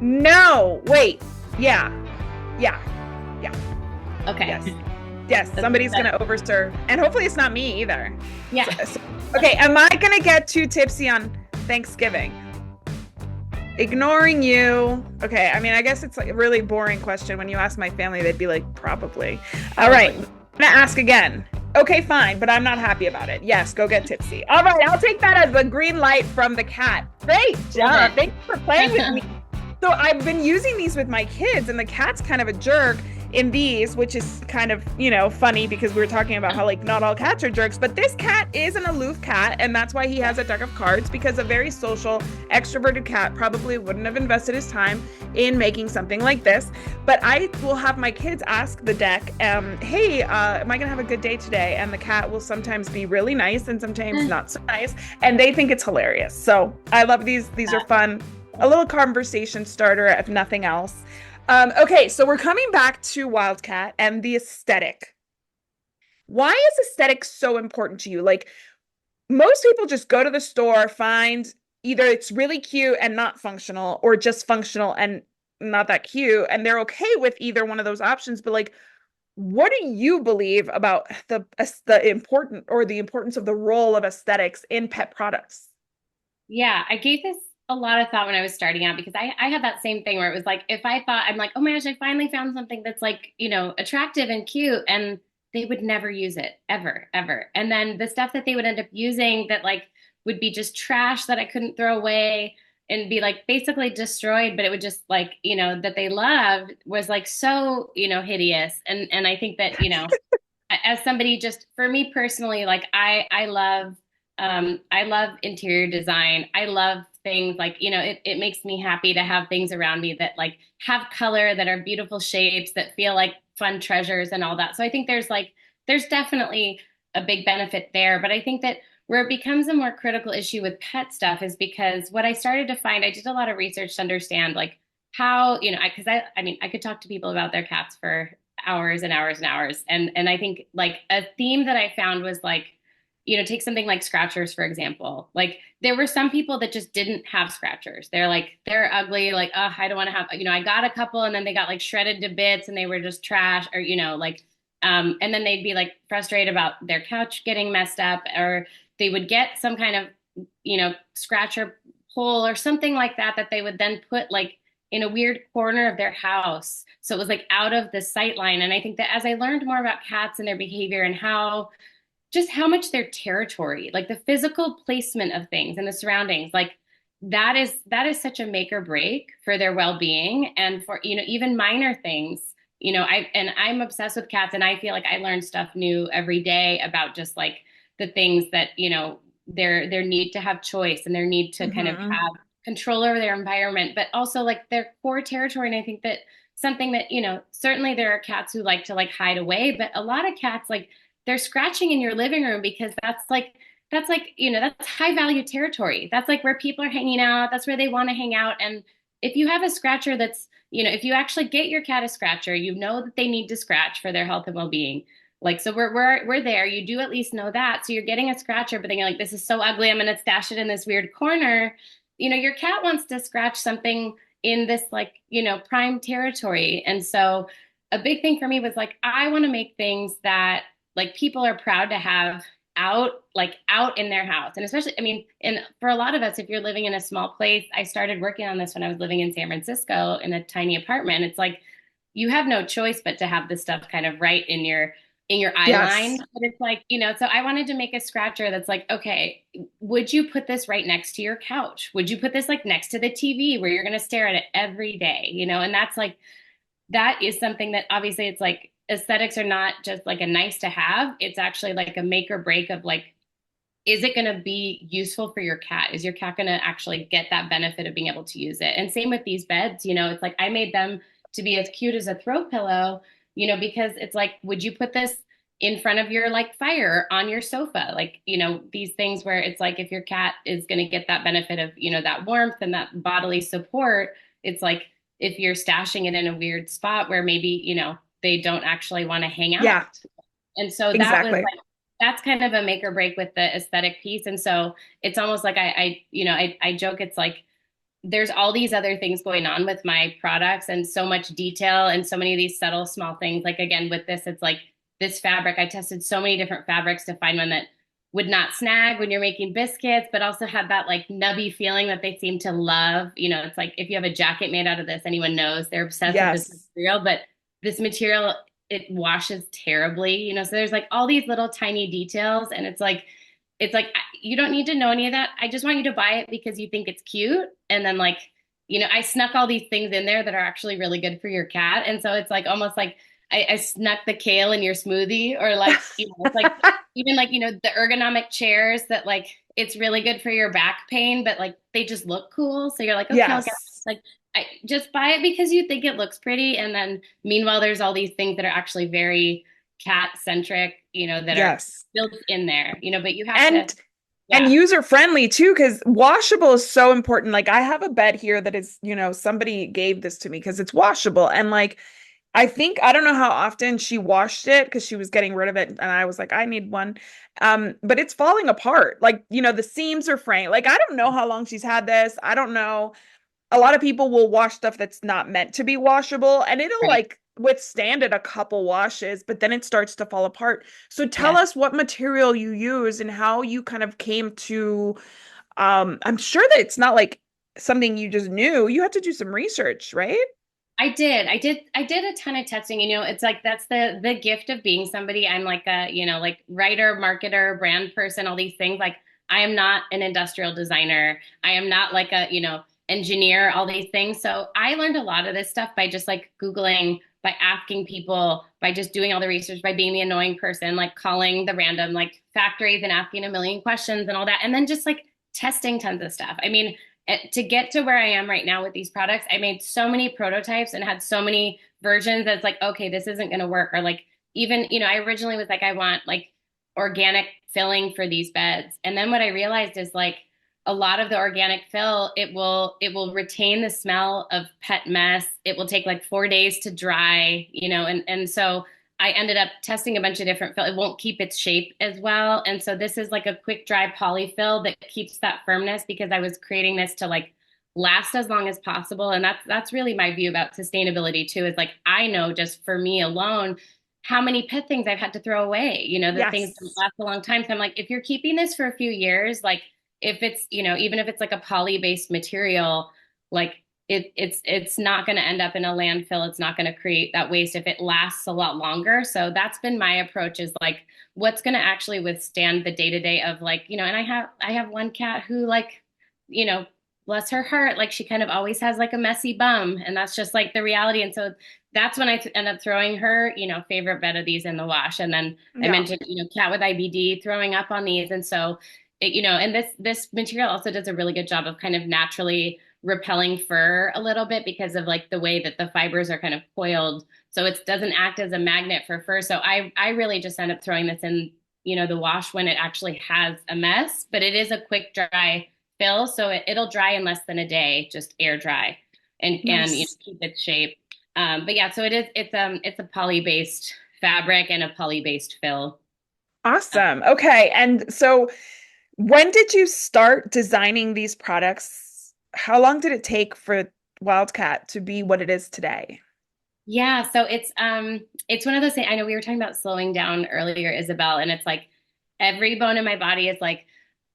No. Wait. Yeah. Yeah. Okay. Yes. Somebody's gonna overserve, and hopefully it's not me either. Yeah. Okay. Am I gonna get too tipsy on Thanksgiving? Ignoring you. Okay, I mean, I guess it's like a really boring question. When you ask my family, they'd be like, probably. All right, I'm gonna ask again. Okay, fine, but I'm not happy about it. Yes, go get tipsy. All right, I'll take that as a green light from the cat. Great job. Thanks for playing with me. So I've been using these with my kids, and the cat's kind of a jerk in these, which is kind of, funny because we were talking about how like not all cats are jerks, but this cat is an aloof cat, and that's why he has a deck of cards, because a very social, extroverted cat probably wouldn't have invested his time in making something like this. But I will have my kids ask the deck, hey, am I gonna have a good day today? And the cat will sometimes be really nice and sometimes not so nice, and they think it's hilarious. So I love these. These are fun. A little conversation starter, if nothing else. Okay, so we're coming back to Wildcat and the aesthetic. Why is aesthetic so important to you? Like, most people just go to the store, find either it's really cute and not functional, or just functional and not that cute, and they're okay with either one of those options. But like, what do you believe about the importance of the role of aesthetics in pet products? Yeah, I gave this a lot of thought when I was starting out because I had that same thing where it was like, if I thought, I'm like, oh my gosh, I finally found something that's like, attractive and cute, and they would never use it ever, ever. And then the stuff that they would end up using that like would be just trash that I couldn't throw away and be like basically destroyed, but it would just like, that they loved was like so, hideous. And I think that, as somebody just for me personally, like I love interior design. I love things like, it makes me happy to have things around me that like have color, that are beautiful shapes, that feel like fun treasures and all that. So I think there's definitely a big benefit there. But I think that where it becomes a more critical issue with pet stuff is because what I started to find, I did a lot of research to understand like how, I mean, I could talk to people about their cats for hours and hours and hours. And I think like a theme that I found was like, take something like scratchers, for example. Like there were some people that just didn't have scratchers. They're like, they're ugly. Like, oh, I don't want to have, I got a couple and then they got like shredded to bits and they were just trash or, and then they'd be like frustrated about their couch getting messed up, or they would get some kind of, scratcher hole or something like that, that they would then put like in a weird corner of their house. So it was like out of the sight line. And I think that as I learned more about cats and their behavior and how much their territory, like the physical placement of things and the surroundings, like that is such a make or break for their well-being and for, even minor things, I'm obsessed with cats and I feel like I learn stuff new every day about just like the things that, their need to have choice and their need to kind of have control over their environment, but also like their core territory. And I think that something that, certainly there are cats who like to like hide away, but a lot of cats like they're scratching in your living room because that's high value territory. That's like where people are hanging out. That's where they want to hang out. And if you have a scratcher that's, if you actually get your cat a scratcher, that they need to scratch for their health and well-being. Like, so we're there. You do at least know that. So you're getting a scratcher, but then you're like, this is so ugly. I'm going to stash it in this weird corner. Your cat wants to scratch something in this like, prime territory. And so a big thing for me was like, I want to make things that like people are proud to have out in their house. And especially, I mean, and for a lot of us, if you're living in a small place, I started working on this when I was living in San Francisco in a tiny apartment. It's like you have no choice but to have this stuff kind of right in your eye line. Yes. But it's like, so I wanted to make a scratcher that's like, okay, would you put this right next to your couch? Would you put this like next to the TV where you're going to stare at it every day? And that's like, that is something that obviously it's like aesthetics are not just like a nice to have. It's actually like a make or break of like, is it going to be useful for your cat? Is your cat going to actually get that benefit of being able to use it? And same with these beds, it's like I made them to be as cute as a throw pillow, because it's like, would you put this in front of your like fire on your sofa? Like, these things where it's like if your cat is going to get that benefit of, that warmth and that bodily support, it's like if you're stashing it in a weird spot where maybe, they don't actually want to hang Yeah, out. And so that was exactly. like, that's kind of a make or break with the aesthetic piece. And so it's almost like I joke, it's like there's all these other things going on with my products and so much detail and so many of these subtle small things. Like again, with this, it's like this fabric, I tested so many different fabrics to find one that would not snag when you're making biscuits, but also had that like nubby feeling that they seem to love. It's like if you have a jacket made out of this, anyone knows they're obsessed with this Yes. material, but this material, it washes terribly, so there's like all these little tiny details. And it's like you don't need to know any of that. I just want you to buy it because you think it's cute. And then like, I snuck all these things in there that are actually really good for your cat. And so it's like almost like I snuck the kale in your smoothie, or like, it's like even like, the ergonomic chairs that like it's really good for your back pain, but like they just look cool. So you're like, okay, I'll get Yes. like I just buy it because you think it looks pretty. And then meanwhile, there's all these things that are actually very cat centric, that are Yes. built in there, but you have to, And yeah, user friendly too, because washable is so important. Like I have a bed here that is, somebody gave this to me because it's washable. And like I think I don't know how often she washed it because she was getting rid of it. And I was like, I need one. But it's falling apart. Like, the seams are fraying. Like, I don't know how long she's had this. I don't know. A lot of people will wash stuff that's not meant to be washable and it'll right. like withstand it a couple washes, but then it starts to fall apart. So tell Yes. us what material you use and how you kind of came to I'm sure that it's not like something you just knew. You had to do some research, right? I did a ton of testing. It's like that's the gift of being somebody. I'm like a, like writer, marketer, brand person, all these things. Like I am not an industrial designer. I am not like a, engineer, all these things. So I learned a lot of this stuff by just like Googling, by asking people, by just doing all the research, by being the annoying person, like calling the random like factories and asking a million questions and all that. And then just like testing tons of stuff. I mean, to get to where I am right now with these products, I made so many prototypes and had so many versions that's like, okay, this isn't going to work. Or like, even, I originally was like, I want like organic filling for these beds. And then what I realized is like a lot of the organic fill, it will retain the smell of pet mess. It will take like 4 days to dry, and so I ended up testing a bunch of different fill. It won't keep its shape as well. And so this is like a quick dry polyfill that keeps that firmness because I was creating this to like last as long as possible. And that's really my view about sustainability too, is like I know just for me alone how many pet things I've had to throw away, the things that Yes. last a long time. So I'm like, if you're keeping this for a few years, like if it's, even if it's like a poly-based material, like it's not going to end up in a landfill. It's not going to create that waste if it lasts a lot longer. So that's been my approach, is like what's going to actually withstand the day to day of like, and I have one cat who like, you know, bless her heart, like she kind of always has like a messy bum, and that's just like the reality. And so that's when I end up throwing her, favorite bed of these in the wash. And then I Yeah. mentioned, cat with IBD throwing up on these. And so and this material also does a really good job of kind of naturally repelling fur a little bit because of like the way that the fibers are kind of coiled. So it doesn't act as a magnet for fur. So I really just end up throwing this in, the wash when it actually has a mess, but it is a quick dry fill. So it'll dry in less than a day, just air dry and Nice. keep its shape. But yeah, so it's a poly based fabric and a poly based fill. Awesome. Okay. And so when did you start designing these products? How long did it take Wildcat to be what it is today? Yeah, so it's one of those things. I know we were talking about slowing down earlier, Isabel, and it's like every bone in my body is like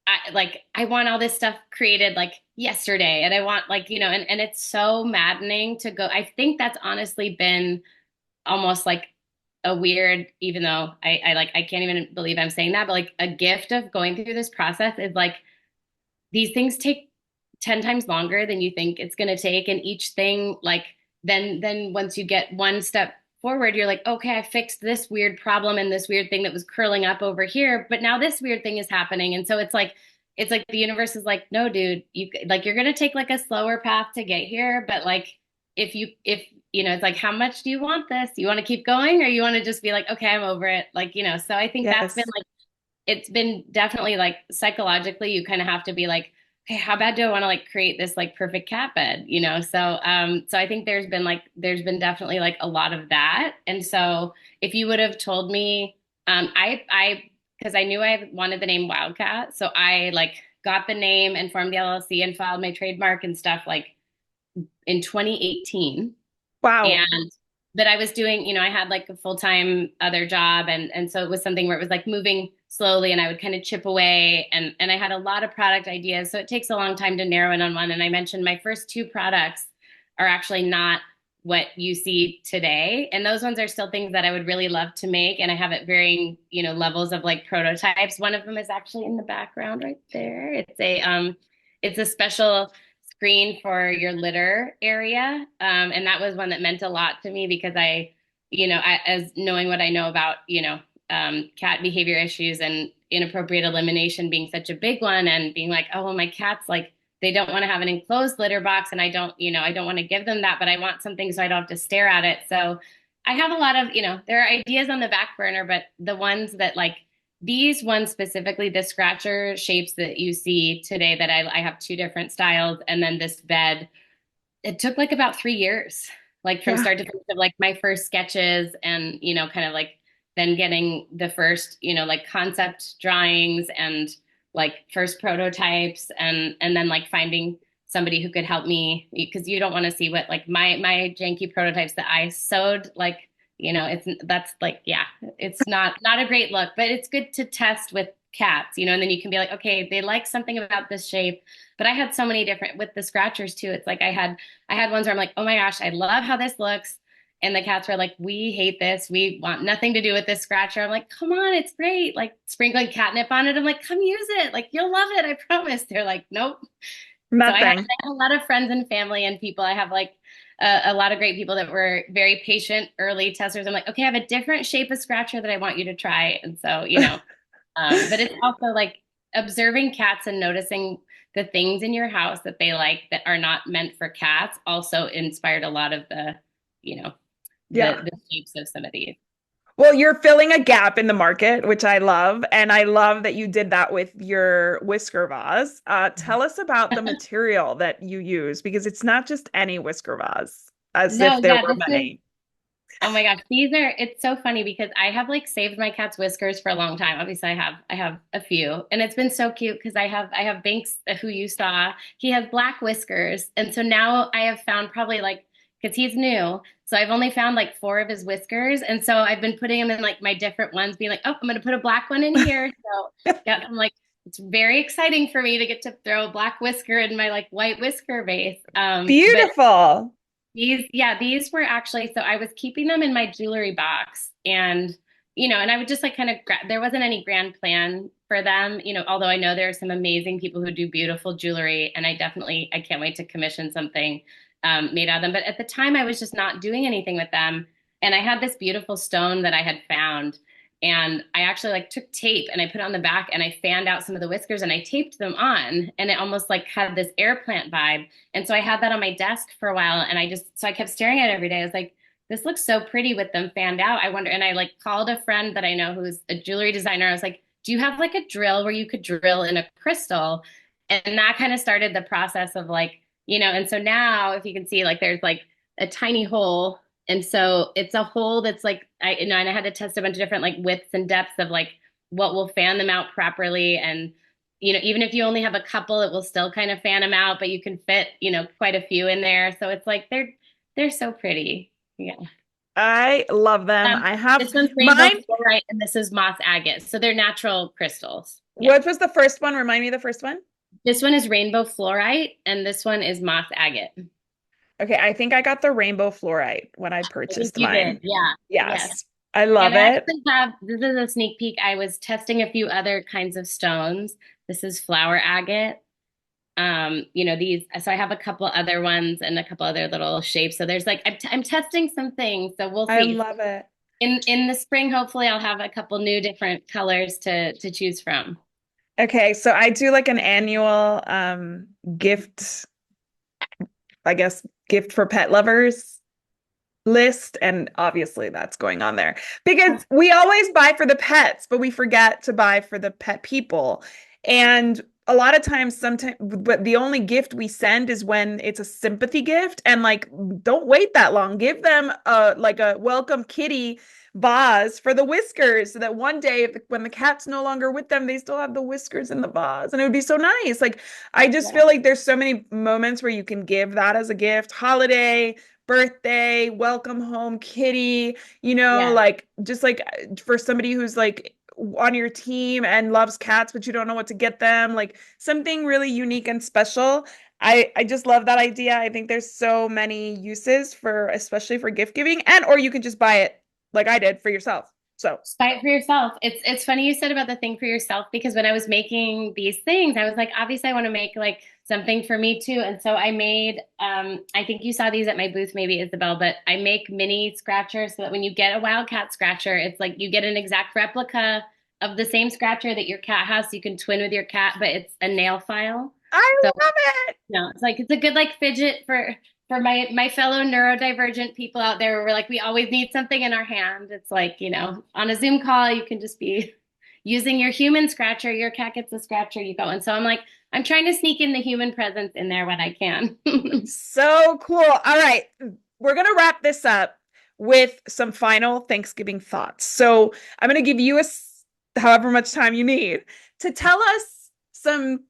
I want all this stuff created like yesterday, and I want like, and it's so maddening to go. I think that's honestly been almost like a weird, even though I can't even believe I'm saying that, but like a gift of going through this process is like these things take 10 times longer than you think it's going to take, and each thing like then once you get one step forward, you're like, okay, I fixed this weird problem and this weird thing that was curling up over here, but now this weird thing is happening. And so it's like the universe is like, no, dude, you like you're going to take like a slower path to get here, but like if it's like, how much do you want this? You want to keep going, or you want to just be like, okay, I'm over it, so I think that's been Yes. like, it's been definitely like psychologically, you kind of have to be like, okay, how bad do I want to like create this like perfect cat bed? So I think there's been definitely like a lot of that. And so if you would have told me, I because I knew I wanted the name Wildcat, so I like got the name and formed the LLC and filed my trademark and stuff like in 2018. Wow. And but I was doing, I had like a full-time other job, and so it was something where it was like moving slowly, and I would kind of chip away, and I had a lot of product ideas, so it takes a long time to narrow in on one. And I mentioned my first two products are actually not what you see today, and those ones are still things that I would really love to make, and I have at varying, levels of like prototypes. One of them is actually in the background right there. It's a special screen for your litter area. And that was one that meant a lot to me because as knowing what I know about, cat behavior issues and inappropriate elimination being such a big one, and being like, oh, well, my cat's like, they don't want to have an enclosed litter box, and I don't want to give them that, but I want something so I don't have to stare at it. So I have a lot of, there are ideas on the back burner, but the ones that like these ones specifically, the scratcher shapes that you see today, that I have two different styles, and then this bed, it took like about 3 years, like from Yeah. start to finish, of like my first sketches, and kind of like then getting the first, like concept drawings and like first prototypes, and then like finding somebody who could help me, because you don't want to see what like my janky prototypes that I sewed, like, it's that's like, yeah, it's not a great look, but it's good to test with cats, and then you can be like, okay, they like something about this shape. But I had so many different with the scratchers too. It's like I had ones where I'm like, oh my gosh, I love how this looks. And the cats were like, we hate this. We want nothing to do with this scratcher. I'm like, come on, it's great. Like sprinkling catnip on it. I'm like, come use it. Like, you'll love it. I promise. They're like, nope. So I Nothing. had a lot of friends and family and people. I have like a lot of great people that were very patient early testers. I'm like, okay, I have a different shape of scratcher that I want you to try. And so, but it's also like observing cats and noticing the things in your house that they like that are not meant for cats also inspired a lot of you know, Yeah. the shapes of some of these. Well, you're filling a gap in the market, which I love. And I love that you did that with your whisker vase. Tell us about the material that you use, because it's not just any whisker vase, as No, if there yeah, were this is, many. oh my gosh, it's so funny because I have like saved my cat's whiskers for a long time. Obviously I have a few, and it's been so cute because I have Banks, who you saw, he has black whiskers. And so now I have found probably like, because he's new, so I've only found like four of his whiskers. And so I've been putting them in like my different ones, being like, oh, I'm gonna put a black one in here. So yeah, I'm like, it's very exciting for me to get to throw a black whisker in my like white whisker vase. But Beautiful. these were actually, so I was keeping them in my jewelry box, and I would just like kind of, there wasn't any grand plan for them, although I know there are some amazing people who do beautiful jewelry, and I can't wait to commission something made out of them. But at the time, I was just not doing anything with them. And I had this beautiful stone that I had found, and I actually like took tape and I put it on the back, and I fanned out some of the whiskers and I taped them on, and it almost like had this air plant vibe. And so I had that on my desk for a while, and so I kept staring at it every day. I was like, this looks so pretty with them fanned out. I wonder, and I like called a friend that I know who's a jewelry designer. I was like, do you have like a drill where you could drill in a crystal? And that kind of started the process of like, and so now if you can see, like there's like a tiny hole. And so it's a hole that's like, and I had to test a bunch of different like widths and depths of like what will fan them out properly. And even if you only have a couple, it will still kind of fan them out, but you can fit, quite a few in there. So it's like they're so pretty. Yeah. I love them. Um, I have this one's rainbow mine. fluorite and this is moss agate. So they're natural crystals. Yeah. What was the first one? Remind me of the first one. This one is rainbow fluorite and this one is moss agate. Okay, I think I got the rainbow fluorite when I I think purchased you did. mine. Yeah. Yes. Yes, I And love I it. actually have, this is a sneak peek. I was testing a few other kinds of stones. This is flower agate. These, so I have a couple other ones and a couple other little shapes. So there's like, I'm testing some things. So we'll I see. love it. In the spring, hopefully I'll have a couple new different colors to choose from. Okay, so I do like an annual gift, I guess, gift for pet lovers list, and obviously that's going on there because we always buy for the pets, but we forget to buy for the pet people. And a lot of times, sometimes, but the only gift we send is when it's a sympathy gift, and like, don't wait that long. Give them a welcome kitty vase for the whiskers, so that one day, when the cat's no longer with them, they still have the whiskers in the vase, and it would be so nice. Like, I just Yeah. feel like there's so many moments where you can give that as a gift, holiday, birthday, welcome home kitty, Yeah. like, just like, for somebody who's like on your team and loves cats, but you don't know what to get them, like something really unique and special. I just love that idea. I think there's so many uses for, especially for gift giving, and or you can just buy it like I did for yourself. So Just buy it for yourself. It's funny you said about the thing for yourself because when I was making these things, I was like, obviously I want to make like something for me too. And so I made I think you saw these at my booth, maybe Isabel, but I make mini scratchers so that when you get a Wildcat scratcher, it's like you get an exact replica of the same scratcher that your cat has, so you can twin with your cat, but it's a nail file. I So love it. no, it's like it's a good like fidget for my fellow neurodivergent people out there. We're like we always need something in our hand. It's like on a Zoom call you can just be using your human scratcher. Your cat gets a scratcher. You go, and so I'm trying to sneak in the human presence in there when I can. So cool. All right. We're going to wrap this up with some final Thanksgiving thoughts. So I'm going to give you however much time you need to tell us some,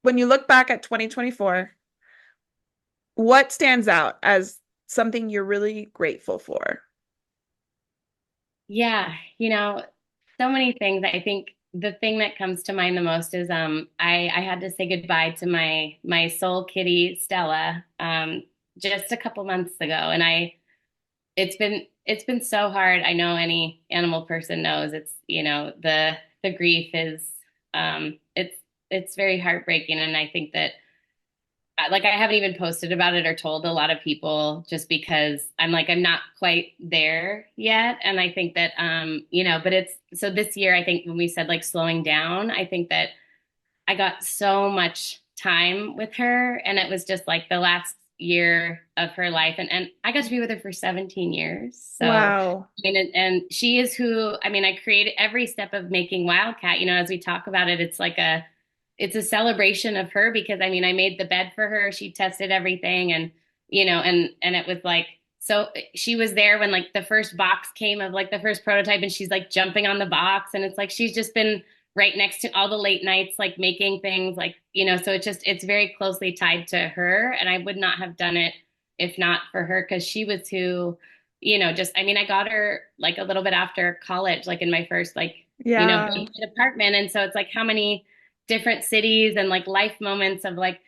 when you look back at 2024, what stands out as something you're really grateful for? Yeah, so many things. I think the thing that comes to mind the most is I had to say goodbye to my soul kitty Stella just a couple months ago, and it's been so hard. I know any animal person knows the grief is it's very heartbreaking, and I think that like I haven't even posted about it or told a lot of people just because I'm not quite there yet. And I think that but it's so this year I think when we said like slowing down, I think that I got so much time with her and it was just like the last year of her life and I got to be with her for 17 years. So Wow. and she is who I created every step of making Wildcat, as we talk about it, it's a celebration of her because I made the bed for her. She tested everything and and it was like so she was there when like the first box came of like the first prototype and she's like jumping on the box and it's like she's just been right next to all the late nights like making things like so it's very closely tied to her and I would not have done it if not for her because she was who just I got her like a little bit after college like in my first like Yeah. big apartment and so it's like how many different cities and like life moments of like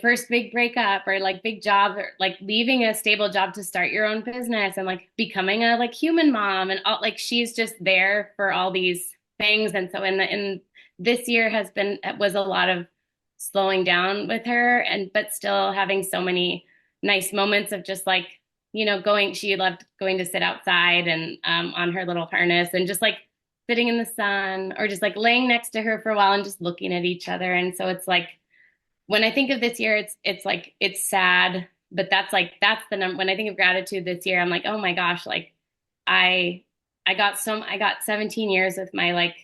first big breakup or like big job or like leaving a stable job to start your own business and like becoming a like human mom and all like she's just there for all these things and so in this year was a lot of slowing down with her and but still having so many nice moments of just like going she loved going to sit outside and on her little harness and just like sitting in the sun or just like laying next to her for a while and just looking at each other and so it's like when I think of this year, it's like it's sad, but that's the number. When I think of gratitude this year, I'm like, oh my gosh, like I I got 17 years with my like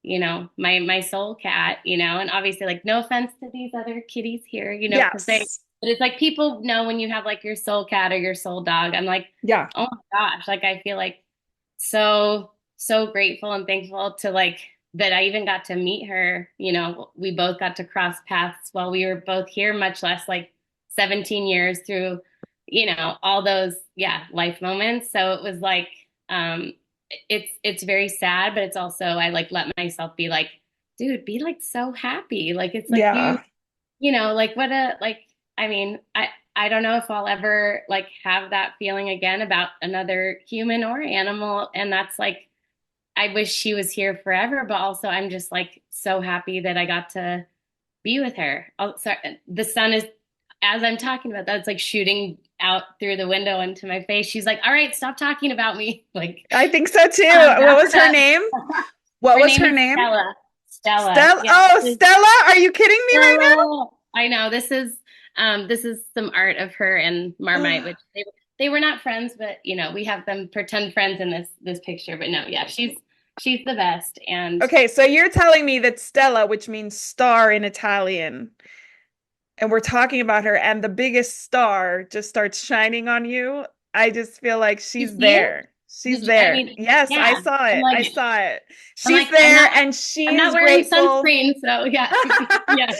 my soul cat, and obviously like no offense to these other kitties here, because Yes. but it's like people know when you have like your soul cat or your soul dog. I'm like, Yeah. oh my gosh, like I feel like so grateful and thankful to like that I even got to meet her. You know, we both got to cross paths while we were both here, much less like 17 years through, you know, all those, yeah, life moments. So it was like, it's very sad, but it's also, I like let myself be like, dude, be like so happy. Like, it's like Yeah. you know, like what a, like, I mean, I don't know if I'll ever like have that feeling again about another human or animal. And that's like, I wish she was here forever, but also I'm just like so happy that I got to be with her. Oh, sorry, the sun is, as I'm talking about that, it's like shooting out through the window into my face. She's like, "All right, stop talking about me." Like, I think so too. What wrap was it her up. name? What Her was name her is name? Stella. Stella. Stella. Yeah. Oh, Stella. Are you kidding me right Stella. I know this is some art of her and Marmite, now? which they were not friends, but you know, we have them pretend friends in this picture. But no, yeah, she's the best. And Okay, so you're telling me that Stella, which means star in Italian, and we're talking about her, and the biggest star just starts shining on you. I just feel like you she's see it? there. She's Did you, I there. mean, Yes, I yeah. saw I'm it. I like saw it. I'm She's like there, and she I'm not is wearing grateful. sunscreen, so yeah. Yeah.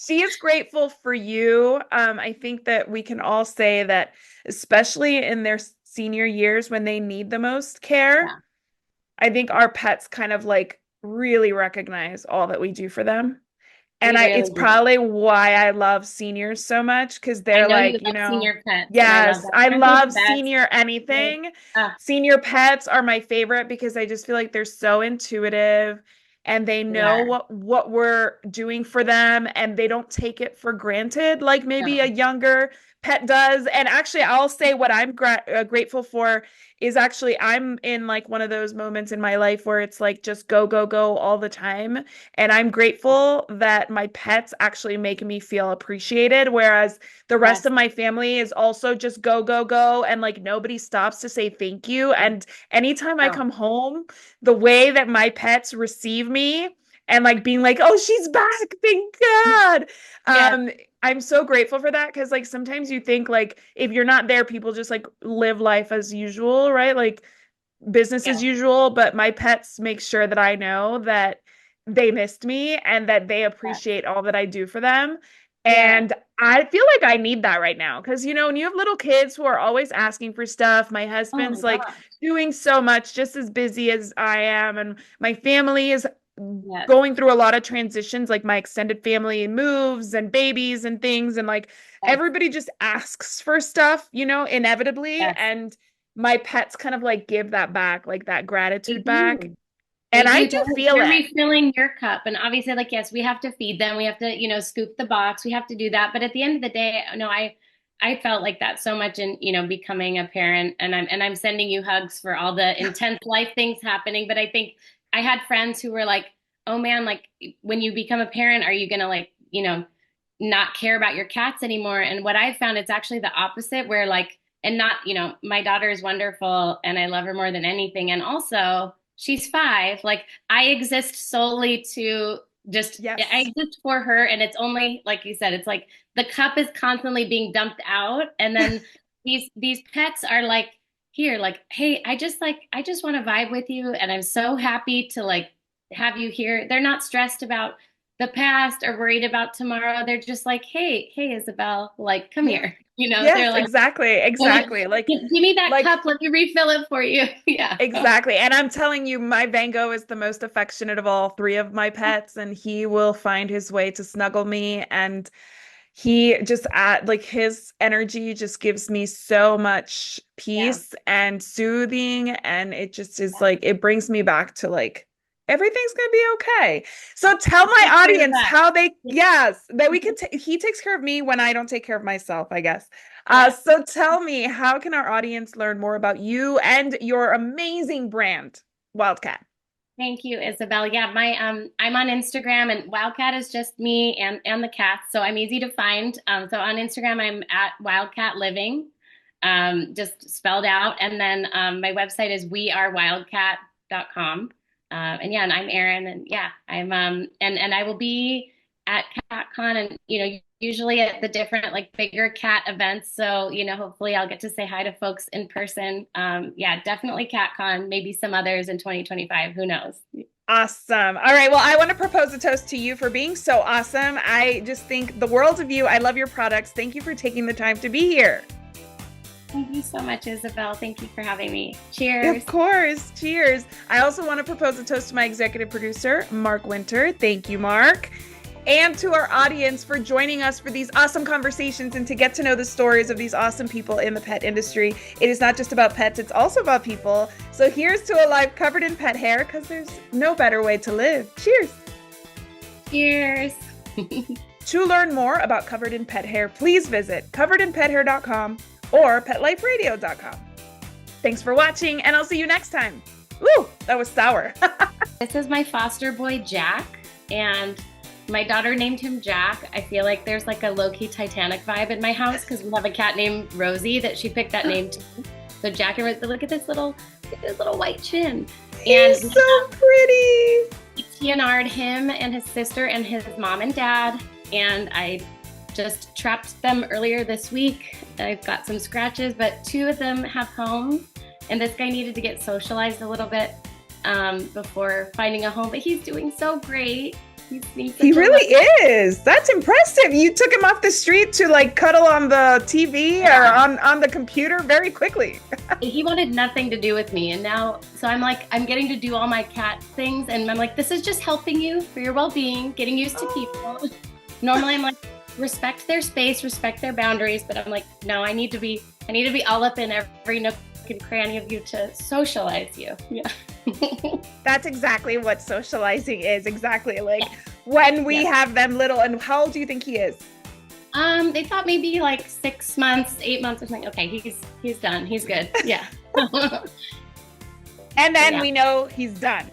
She is grateful for you. I think that we can all say that, especially in their senior years when they need the most care, Yeah. I think our pets kind of like really recognize all that we do for them. And We it's really do. probably why I love seniors so much because I they're know you like, love senior pets, and I love yes, that. I Aren't they the love best? senior They, anything. uh, Senior pets are my favorite because I just feel like they're so intuitive and they they know are. what we're doing for them and they don't take it for granted like maybe a No. younger pet does. And actually, I'll say what I'm grateful for is actually I'm in like one of those moments in my life where it's like just go, go, go all the time. And I'm grateful that my pets actually make me feel appreciated, whereas the rest Yes. of my family is also just go, go, go. And like nobody stops to say thank you. And anytime I No. come home, the way that my pets receive me and like being like, oh, she's back, thank God. Yes. Um, I'm so grateful for that because like sometimes you think like if you're not there, people just like live life as usual, right? Like business as Yes. usual, but my pets make sure that I know that they missed me and that they Yes. appreciate all that I do for them. Yeah. And I feel like I need that right now because, you know, when you have little kids who are always asking for stuff, my Oh my husband's like gosh. doing so much, just as busy as I am, and my family is Yes. going through a lot of transitions, like my extended family moves and babies and things, and like Yes. everybody just asks for stuff, you know, inevitably. Yes. And my pets kind of like give that back, like that They gratitude back. do. They And I do. do feel They're it. refilling your cup. And obviously, like, yes, we have to feed them. We have to, you know, scoop the box. We have to do that. But at the end of the day, no, I felt like that so much in, you know, becoming a parent. And I'm sending you hugs for all the intense life things happening. But I think I had friends who were like, oh man, like when you become a parent, are you gonna like, you know, not care about your cats anymore? And what I found, it's actually the opposite, where like, and not, you know, my daughter is wonderful and I love her more than anything. And also, she's 5. Like, I exist solely to just, I Yes. exist for her. And it's only, like you said, it's like the cup is constantly being dumped out. And then these pets are here, like, hey, I just want to vibe with you. And I'm so happy to like have you here. They're not stressed about the past or worried about tomorrow. They're just like, hey, Isabel, like, come Yeah. here. You know, Yes, exactly. they're like, Exactly. give me that Like cup. Let me refill it for you. Yeah. exactly. And I'm telling you, my Van Gogh is the most affectionate of all three of my pets, and he will find his way to snuggle me. And he just like his energy just gives me so much Yeah. peace and soothing. And it just is like, it brings me back to like, everything's gonna be okay. So tell my Take care of audience that. how they, yes, that we can, he takes care of me when I don't take care of myself, I guess. Yes. So tell me, how can our audience learn more about you and your amazing brand, Wildcat? Thank you, Isabel. Yeah, my I'm on Instagram and Wildcat is just me and the cats, so I'm easy to find. So on Instagram I'm at Wildcat Living, just spelled out, and then my website is wearewildcat.com. And yeah, and I'm Erin, and yeah, I'm and I will be at CatCon, and you know, usually at the different like bigger cat events. So you know, hopefully I'll get to say hi to folks in person. Yeah, definitely CatCon, maybe some others in 2025. Who knows? Awesome. All right. Well, I want to propose a toast to you for being so awesome. I just think the world of you. I love your products. Thank you for taking the time to be here. Thank you so much, Isabel. Thank you for having me. Cheers. Of course. Cheers. I also want to propose a toast to my executive producer, Mark Winter. Thank you, Mark. And to our audience for joining us for these awesome conversations and to get to know the stories of these awesome people in the pet industry. It is not just about pets, it's also about people. So here's to a life covered in pet hair, because there's no better way to live. Cheers. Cheers. To learn more about Covered in Pet Hair, please visit coveredinpethair.com or petliferadio.com. Thanks for watching, and I'll see you next time. Woo, that was sour. This is my foster boy, Jack, and my daughter named him Jack. I feel like there's like a low-key Titanic vibe in my house because we have a cat named Rosie that she picked that name to. So Jack and Rosie, look at this little white chin. He's and so pretty. we TNR'd him and his sister and his mom and dad, and I just trapped them earlier this week. I've got some scratches, but 2 of them have homes, and this guy needed to get socialized a little bit before finding a home, but he's doing so great. He really is. That's impressive. You took him off the street to like cuddle on the TV or on the computer very quickly. He wanted nothing to do with me. And now, so I'm getting to do all my cat things. And I'm like, this is just helping you for your well-being, getting used to people. Normally I'm like, respect their space, respect their boundaries. But I'm like, no, I need to be all up in every nook and cranny of you to socialize you. Yeah. That's exactly what socializing is. Exactly. Like when we have them little. And how old do you think he is? They thought maybe like 6 months, 8 months or something. Okay, he's done. He's good. Yeah. And then we know he's done.